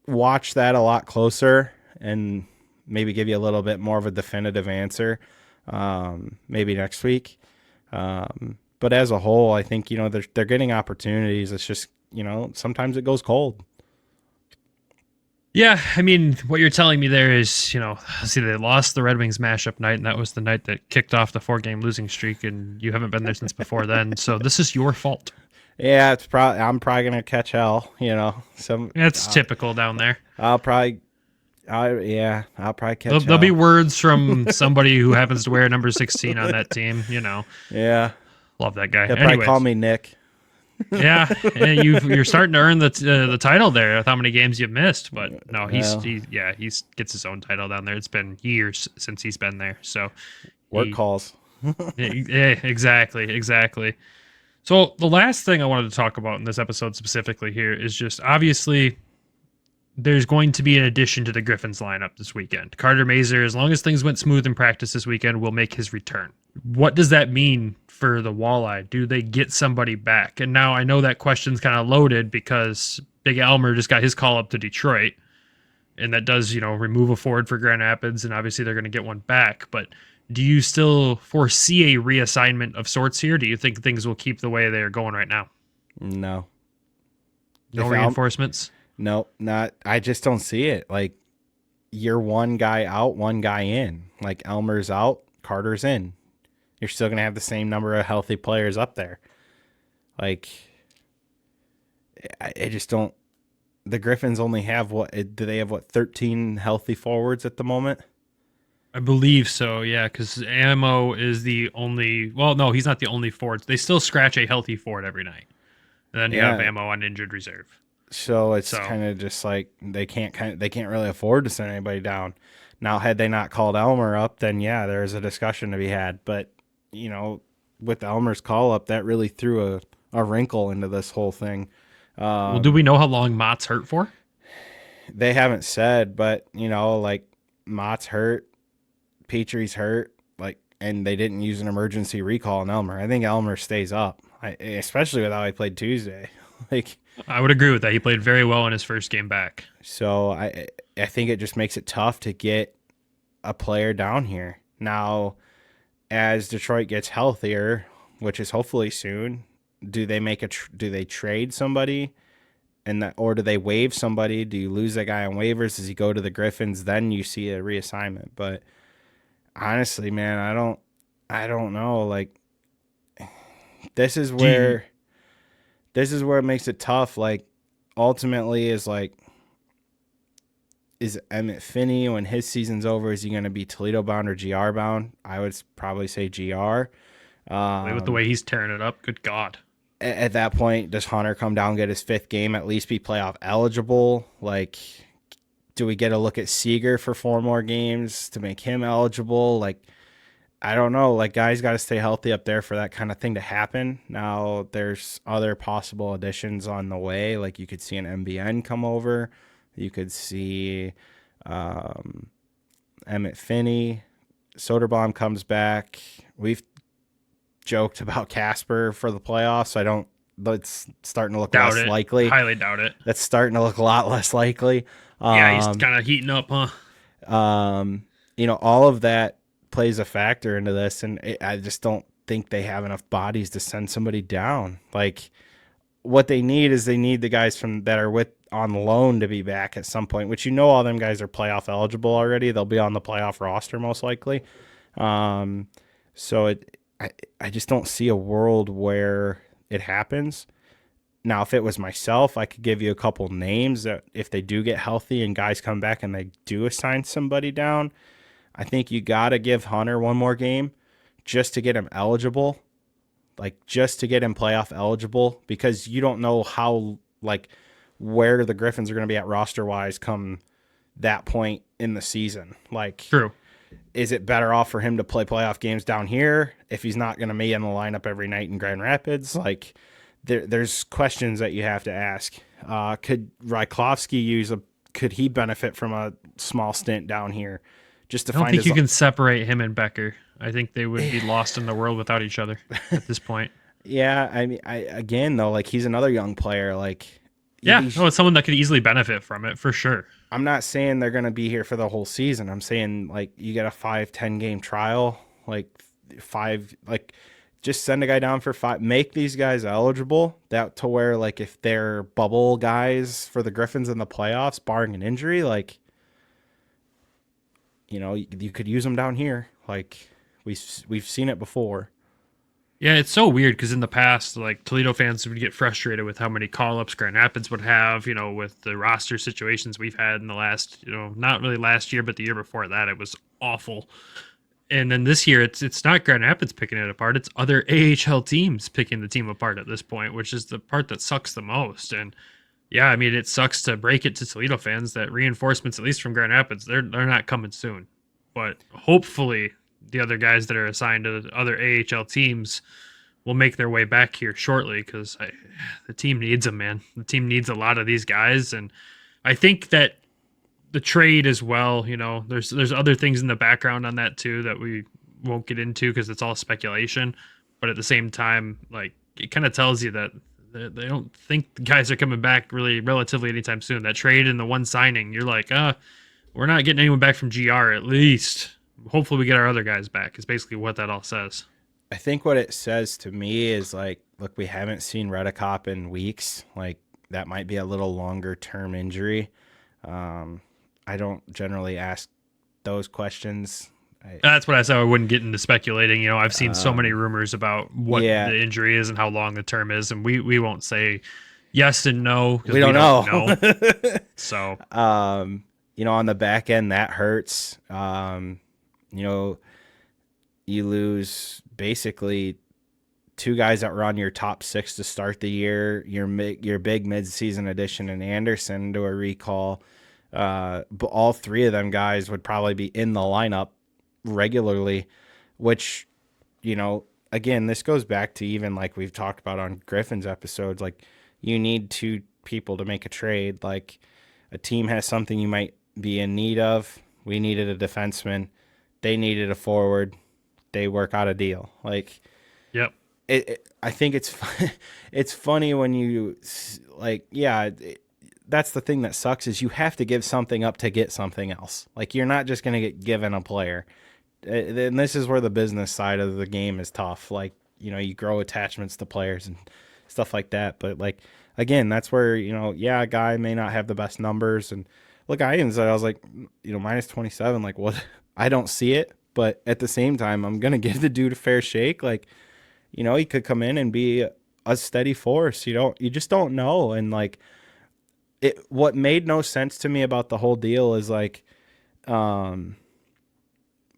watch that a lot closer and maybe give you a little bit more of a definitive answer maybe next week. But as a whole, I think, you know, they're getting opportunities. It's just, you know, sometimes it goes cold. Yeah, I mean, what you're telling me there is, you know, see, they lost the Red Wings mashup night, and that was the night that kicked off the 4-game losing streak, and you haven't been there since before then. So this is your fault. Yeah, I'm probably gonna catch hell. You know, That's typical down there. I'll probably catch. There'll be words from somebody who happens to wear number 16 on that team. You know. Yeah. Love that guy. He'll probably call me Nick. Yeah, you're starting to earn the title there with how many games you've missed. But no, he gets his own title down there. It's been years since he's been there. So work calls. Yeah, exactly. So the last thing I wanted to talk about in this episode specifically here is just obviously there's going to be an addition to the Griffins lineup this weekend. Carter Mazur, as long as things went smooth in practice this weekend, will make his return. What does that mean for the Walleye? Do they get somebody back? And now I know that question's kind of loaded because Big Elmer just got his call up to Detroit, and that does, you know, remove a forward for Grand Rapids, and obviously they're going to get one back. But do you still foresee a reassignment of sorts here? Do you think things will keep the way they are going right now? No. No reinforcements? No, not. I just don't see it. Like, you're one guy out, one guy in. Like, Elmer's out, Carter's in. You're still going to have the same number of healthy players up there. Like, I just don't. The Griffins only have do they have 13 healthy forwards at the moment? I believe so, yeah, because Ammo is the only. Well, no, he's not the only forward. They still scratch a healthy forward every night. And then you have Ammo on injured reserve. So it's kind of just like they can't really afford to send anybody down. Now, had they not called Elmer up, then yeah, there's a discussion to be had. But, you know, with Elmer's call up, that really threw a wrinkle into this whole thing. Well, do we know how long Mott's hurt for? They haven't said, but, you know, like Mott's hurt, Petrie's hurt, like, and they didn't use an emergency recall on Elmer. I think Elmer stays up, especially with how he played Tuesday. Like, I would agree with that. He played very well in his first game back. So I think it just makes it tough to get a player down here. Now, as Detroit gets healthier, which is hopefully soon, do they trade somebody, or do they waive somebody? Do you lose that guy on waivers? Does he go to the Griffins? Then you see a reassignment. But honestly, man, I don't know. Like, this is where it makes it tough. Like, ultimately is like, is Emmett Finney, when his season's over, is he going to be Toledo bound or GR bound? I would probably say GR. With the way he's tearing it up, good God. At that point, does Hunter come down, get his 5th game, at least be playoff eligible? Like, do we get a look at Seager for 4 more games to make him eligible? Like, I don't know. Like, guys got to stay healthy up there for that kind of thing to happen. Now, there's other possible additions on the way. Like, you could see an MBN come over. You could see Emmett Finney. Soderblom comes back. We've joked about Casper for the playoffs. That's starting to look less likely. Highly doubt it. That's starting to look a lot less likely. Yeah, he's kind of heating up, huh? All of that plays a factor into this, and I just don't think they have enough bodies to send somebody down. Like, what they need is the guys that are on loan to be back at some point, which all them guys are playoff eligible already. They'll be on the playoff roster most likely. So I just don't see a world where it happens. Now, if it was myself, I could give you a couple names that if they do get healthy and guys come back and they do assign somebody down, I think you got to give Hunter 1 more game just to get him eligible, like just to get him playoff eligible, because you don't know where the Griffins are going to be at roster-wise come that point in the season. Like, true. Is it better off for him to play playoff games down here if he's not going to be in the lineup every night in Grand Rapids? Like, there's questions that you have to ask. Could Ryklowski could he benefit from a small stint down here? Just to I don't think you can separate him and Becker. I think they would be lost in the world without each other at this point. Yeah, I mean, he's another young player. Like, yeah, it's someone that could easily benefit from it for sure. I'm not saying they're going to be here for the whole season. I'm saying, like, you get a 5-10 game trial, just send a guy down for 5, make these guys eligible to where, like, if they're bubble guys for the Griffins in the playoffs, barring an injury, like, you could use them down here. Like, we've seen it before. Yeah, it's so weird because in the past, like, Toledo fans would get frustrated with how many call-ups Grand Rapids would have, with the roster situations we've had in the last, not really last year, but the year before that, it was awful. And then this year, it's not Grand Rapids picking it apart. It's other AHL teams picking the team apart at this point, which is the part that sucks the most. And yeah, I mean, it sucks to break it to Toledo fans that reinforcements, at least from Grand Rapids, they're not coming soon. But hopefully the other guys that are assigned to the other AHL teams will make their way back here shortly, because the team needs them, man. The team needs a lot of these guys. And I think that the trade as well, there's other things in the background on that too that we won't get into because it's all speculation. But at the same time, like, it kind of tells you that they don't think the guys are coming back really relatively anytime soon. That trade and the one signing, you're like, we're not getting anyone back from GR at least. Hopefully we get our other guys back is basically what that all says. I think what it says to me is, like, look, we haven't seen Redekop in weeks. Like, that might be a little longer term injury. I don't generally ask those questions. That's what I said. I wouldn't get into speculating. I've seen so many rumors about what the injury is and how long the term is, and we won't say yes and no because we don't know. So, on the back end, that hurts. You lose basically 2 guys that were on your top 6 to start the year. Your big mid-season addition in Anderson to a recall. But all 3 of them guys would probably be in the lineup regularly, which, again, this goes back to even like we've talked about on Griffins episodes. Like, you need 2 people to make a trade. Like, a team has something you might be in need of. We needed a defenseman. They needed a forward. They work out a deal. Like, yep. I think it's funny when you that's the thing that sucks is you have to give something up to get something else. Like, you're not just going to get given a player. And this is where the business side of the game is tough. Like, you grow attachments to players and stuff like that. But, like, again, that's where, a guy may not have the best numbers. And look, I was like, minus 27, like, what? I don't see it. But at the same time, I'm going to give the dude a fair shake. Like, he could come in and be a steady force. You just don't know. And, like, what made no sense to me about the whole deal is like, I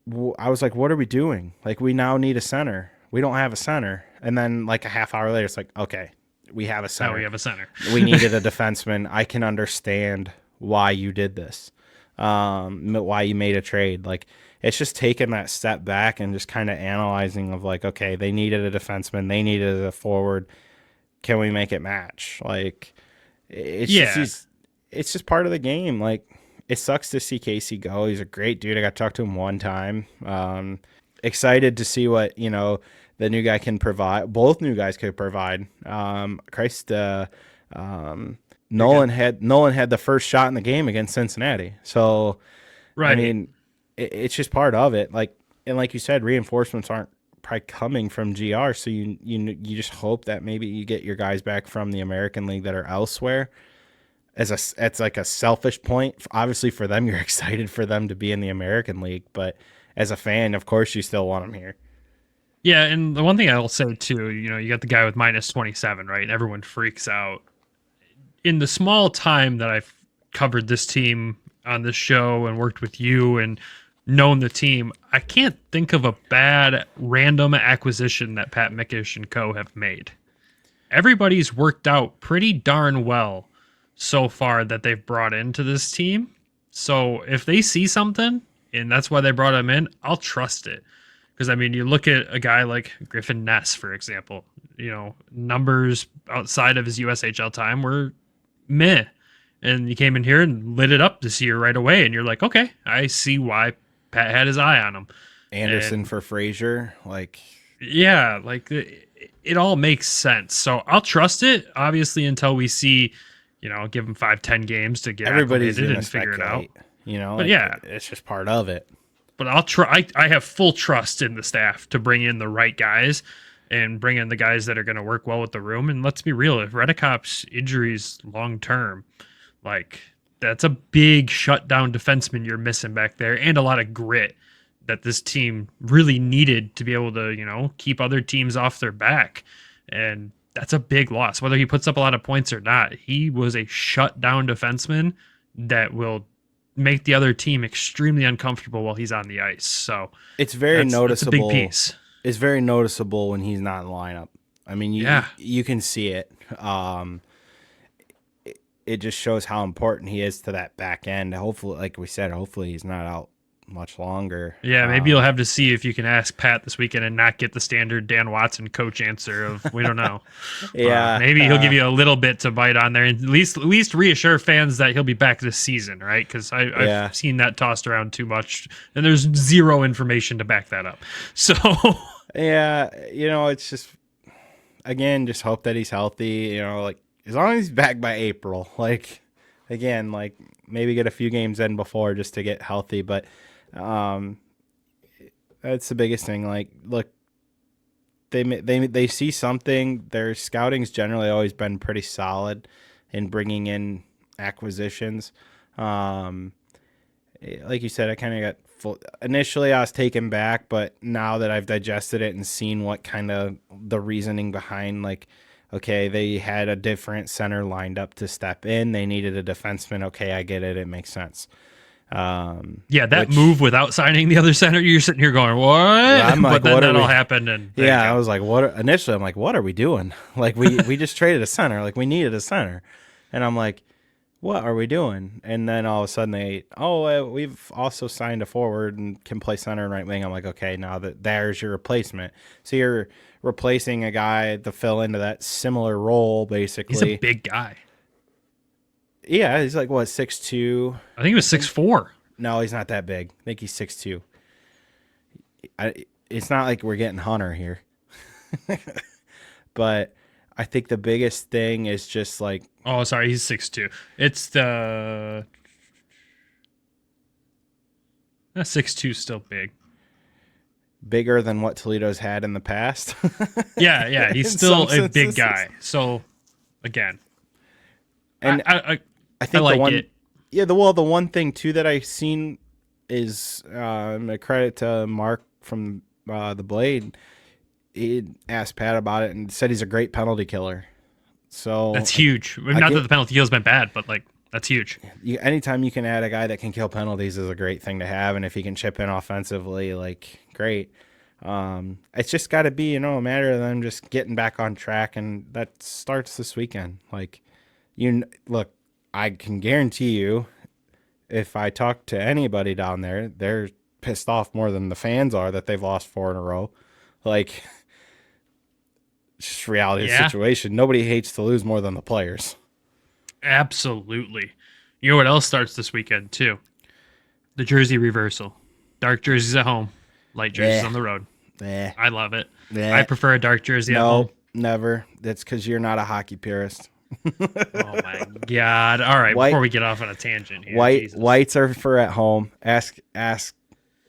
was like, what are we doing? Like, we now need a center. We don't have a center. And then like a half hour later, it's like, okay, we have a center. Now we have a center. We needed a defenseman. I can understand why you did this, why you made a trade. Like, it's just taking that step back and just kind of analyzing of like, okay, they needed a defenseman. They needed a forward. Can we make it match? Like, it's just part of the game. Like, it sucks to see Casey go. He's a great dude. I got to talk to him one time. Excited to see what, the new guy can provide. Both new guys could provide. Nolan had the first shot in the game against Cincinnati. So, right. I mean, it's just part of it. Like, and like you said, reinforcements aren't probably coming from GR. So you just hope that maybe you get your guys back from the American League that are elsewhere. It's like a selfish point. Obviously, for them, you're excited for them to be in the American League, but as a fan, of course, you still want them here. Yeah, and the one thing I'll say too, you got the guy with minus 27, right? And everyone freaks out. In the small time that I've covered this team on this show and worked with you and known the team, I can't think of a bad random acquisition that Pat Mickish and co have made. Everybody's worked out pretty darn well so far that they've brought into this team. So if they see something, and that's why they brought him in, I'll trust it. Because, I mean, you look at a guy like Griffin Ness, for example, numbers outside of his USHL time were meh. And he came in here and lit it up this year right away. And you're like, okay, I see why Pat had his eye on him. Anderson for Frazier, like... Yeah, like it all makes sense. So I'll trust it, obviously, until we see, give him 5-10 games to get everybody's acclimated and figure it out. But yeah, it's just part of it. But I'll try. I have full trust in the staff to bring in the right guys and bring in the guys that are going to work well with the room. And let's be real, if Redekop's injuries long term, like that's a big shutdown defenseman you're missing back there, and a lot of grit that this team really needed to be able to, keep other teams off their back. And that's a big loss. Whether he puts up a lot of points or not, he was a shutdown defenseman that will make the other team extremely uncomfortable while he's on the ice. So it's very noticeable. It's a big piece. It's very noticeable when he's not in the lineup. I mean, you can see it. It just shows how important he is to that back end. Hopefully, like we said, hopefully he's not out much longer. Yeah, maybe you'll have to see if you can ask Pat this weekend and not get the standard Dan Watson coach answer of we don't know. Yeah, maybe he'll give you a little bit to bite on there, and at least reassure fans that he'll be back this season, right? Because I've seen that tossed around too much, and there's zero information to back that up. So yeah, it's just again, just hope that he's healthy. Like as long as he's back by April, like again, like maybe get a few games in before just to get healthy, but. That's the biggest thing. Like, look, they see something. Their scouting's generally always been pretty solid in bringing in acquisitions. Like you said, I kind of got full. Initially, I was taken back, but now that I've digested it and seen what kind of the reasoning behind, like, okay, they had a different center lined up to step in. They needed a defenseman. Okay, I get it. It makes sense. Move without signing the other center, you're sitting here going, what? I'm like, but then what that all happened. And I was like, what? Initially, I'm like, what are we doing? Like, we just traded a center. Like, we needed a center. And I'm like, what are we doing? And then all of a sudden we've also signed a forward and can play center and right wing. I'm like, okay, now there's your replacement. So you're replacing a guy to fill into that similar role, basically. He's a big guy. Yeah, he's like, what, 6'2"? I think he was 6'4". No, he's not that big. I think he's 6'2". It's not like we're getting Hunter here. But I think the biggest thing is just like... Oh, sorry, he's 6'2". It's the... 6'2" still big. Bigger than what Toledo's had in the past? Yeah, he's still a big guy. So, again... And I think like the one, it. Yeah, the one thing too that I've seen is a credit to Mark from the Blade. He asked Pat about it and said he's a great penalty killer. So that's huge. Not that the penalty kill's been bad, but like That's huge. Anytime you can add a guy that can kill penalties is a great thing to have, and if he can chip in offensively, like, great. It's just got to be, a matter of them just getting back on track, and that starts this weekend. Like, look, I can guarantee you, if I talk to anybody down there, they're pissed off more than the fans are that they've lost 4 in a row. Like, just reality of the situation. Nobody hates to lose more than the players. Absolutely. You know what else starts this weekend too? The jersey reversal. Dark jerseys at home, light jerseys on the road. I love it. I prefer a dark jersey at home. Never. That's because you're not a hockey purist. Oh my God. All right, before we get off on a tangent here. Whites are for at home. Ask.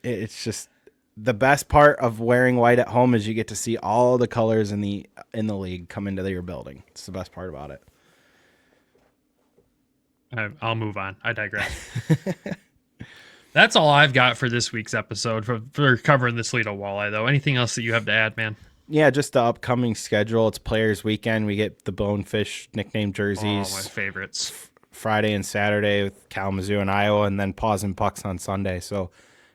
It's just the best part of wearing white at home is you get to see all the colors in the league come into your building. It's the best part about it. I'll move on. I digress. That's all I've got for this week's episode for covering the Toledo Walleye, though. Anything else that you have to add, man? Yeah, just the upcoming schedule. It's Players Weekend. We get the Bonefish nickname jerseys. Oh, my favorites. Friday and Saturday with Kalamazoo and Iowa, and then Paws and Pucks on Sunday. So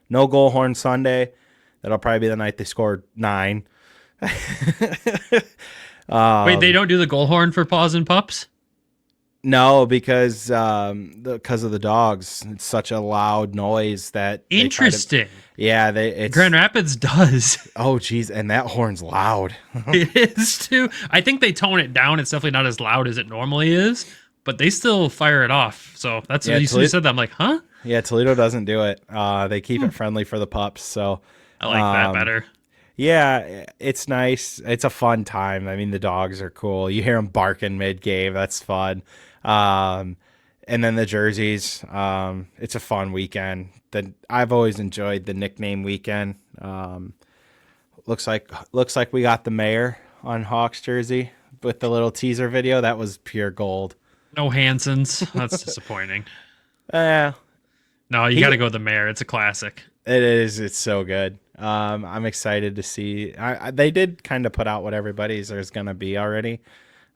no goal horn Sunday. That'll probably be the night they scored 9. Wait, they don't do the goal horn for Paws and Pups? No, because of the dogs. It's such a loud noise that interesting. Grand Rapids does. Oh, geez, and that horn's loud. It is too. I think they tone it down. It's definitely not as loud as it normally is, but they still fire it off. So that's what you said. That I'm like, huh? Yeah, Toledo doesn't do it. They keep it friendly for the pups. So I like that better. Yeah, it's nice. It's a fun time. I mean, the dogs are cool. You hear them barking mid-game. That's fun. And then the jerseys. It's a fun weekend. I've always enjoyed the nickname weekend. Looks like we got the mayor on Hawks jersey with the little teaser video. That was pure gold. No Hansons. That's disappointing. No, you got to go with the mayor. It's a classic. It is. It's so good. I'm excited to see. They did kind of put out what everybody's there's going to be already.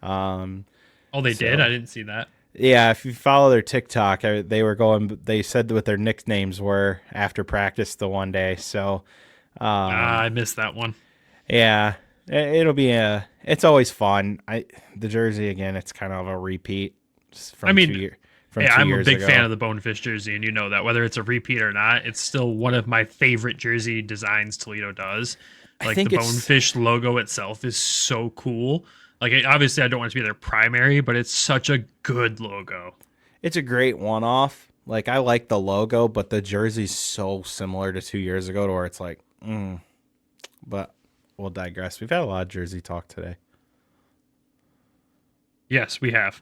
They did? I didn't see that. Yeah, if you follow their TikTok, they said what their nicknames were after practice the one day. So I missed that one. Yeah, it'll be it's always fun. The jersey, again, it's kind of a repeat from 2 years. I'm a big fan of the Bonefish jersey, and you know that. Whether it's a repeat or not, it's still one of my favorite jersey designs Toledo does. Like, the Bonefish logo itself is so cool. Like, obviously, I don't want it to be their primary, but it's such a good logo. It's a great one-off. Like, I like the logo, but the jersey's so similar to 2 years ago to where it's like, But we'll digress. We've had a lot of jersey talk today. Yes, we have.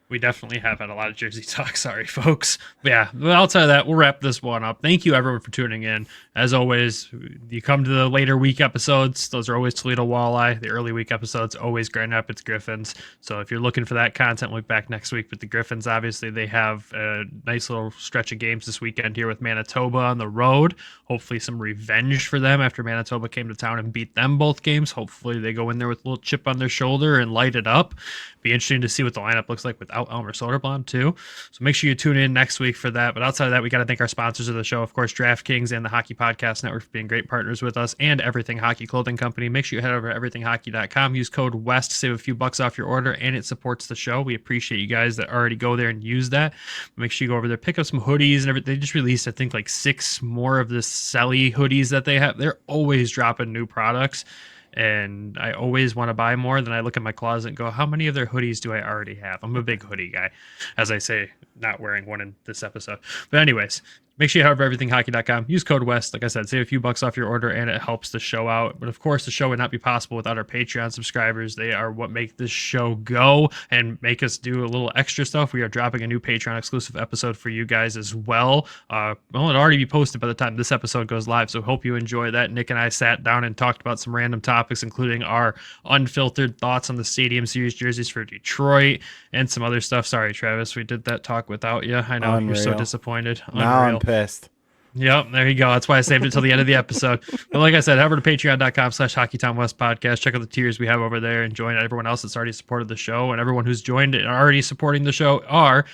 We definitely have had a lot of jersey talk. Sorry, folks. But yeah, outside of that, we'll wrap this one up. Thank you, everyone, for tuning in. As always, you come to the later week episodes. Those are always Toledo Walleye. The early week episodes, always Grand Rapids Griffins. So if you're looking for that content, we'll be back next week with the Griffins. Obviously, they have a nice little stretch of games this weekend here with Manitoba on the road. Hopefully some revenge for them after Manitoba came to town and beat them both games. Hopefully they go in there with a little chip on their shoulder and light it up. Be interesting to see what the lineup looks like without Elmer Soderblom too. So make sure you tune in next week for that. But outside of that, we got to thank our sponsors of the show, of course, DraftKings and the Hockey Podcast Network for being great partners with us, and Everything Hockey Clothing Company. Make sure you head over to everythinghockey.com. Use code WEST to save a few bucks off your order, and it supports the show. We appreciate you guys that already go there and use that. Make sure you go over there, pick up some hoodies and everything. They just released, I think, like 6 more of the Selly hoodies that they have. They're always dropping new products, and I always want to buy more. Then I look at my closet and go, how many of their hoodies do I already have? I'm a big hoodie guy, as I say, not wearing one in this episode. But anyways, make sure you head over to everythinghockey.com. Use code WEST. Like I said, save a few bucks off your order, and it helps the show out. But of course, the show would not be possible without our Patreon subscribers. They are what make this show go and make us do a little extra stuff. We are dropping a new Patreon exclusive episode for you guys as well. It'll already be posted by the time this episode goes live, so hope you enjoy that. Nick and I sat down and talked about some random topics, including our unfiltered thoughts on the Stadium Series jerseys for Detroit and some other stuff. Sorry, Travis, we did that talk without you. I know. Unreal. You're so disappointed. Now I'm pissed. Yep, there you go. That's why I saved it till the end of the episode. But like I said, head over to patreon.com/Hockeytown West podcast. Check out the tiers we have over there and join everyone else that's already supported the show. And everyone who's joined and already supporting the show are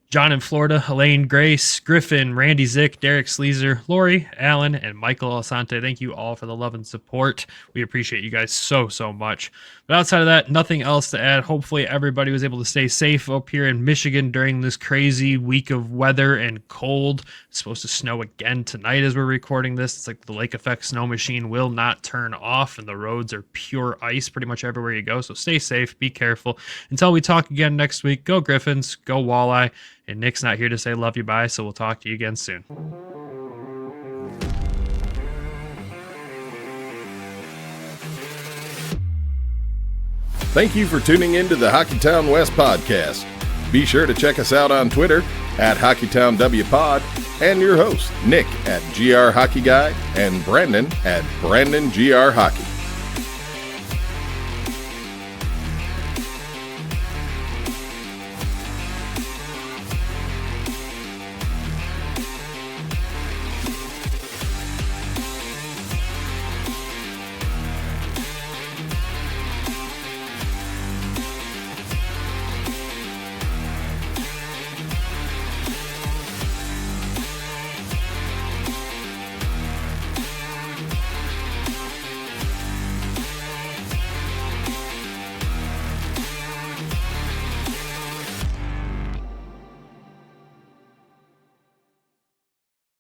John in Florida, Elaine, Grace, Griffin, Randy Zick, Derek Sleezer, Lori, Alan, and Michael Alsante. Thank you all for the love and support. We appreciate you guys so much. But outside of that, nothing else to add. Hopefully everybody was able to stay safe up here in Michigan during this crazy week of weather and cold. It's supposed to snow again tonight as we're recording this. It's like the lake effect snow machine will not turn off, and the roads are pure ice pretty much everywhere you go. So stay safe, be careful. Until we talk again next week, go Griffins, go Walleye. And Nick's not here to say love you bye, so we'll talk to you again soon. Thank you for tuning in to the Hockeytown West podcast. Be sure to check us out on Twitter at HockeytownWPod and your host, Nick at GR Hockey Guy and Brandon at BrandonGR Hockey.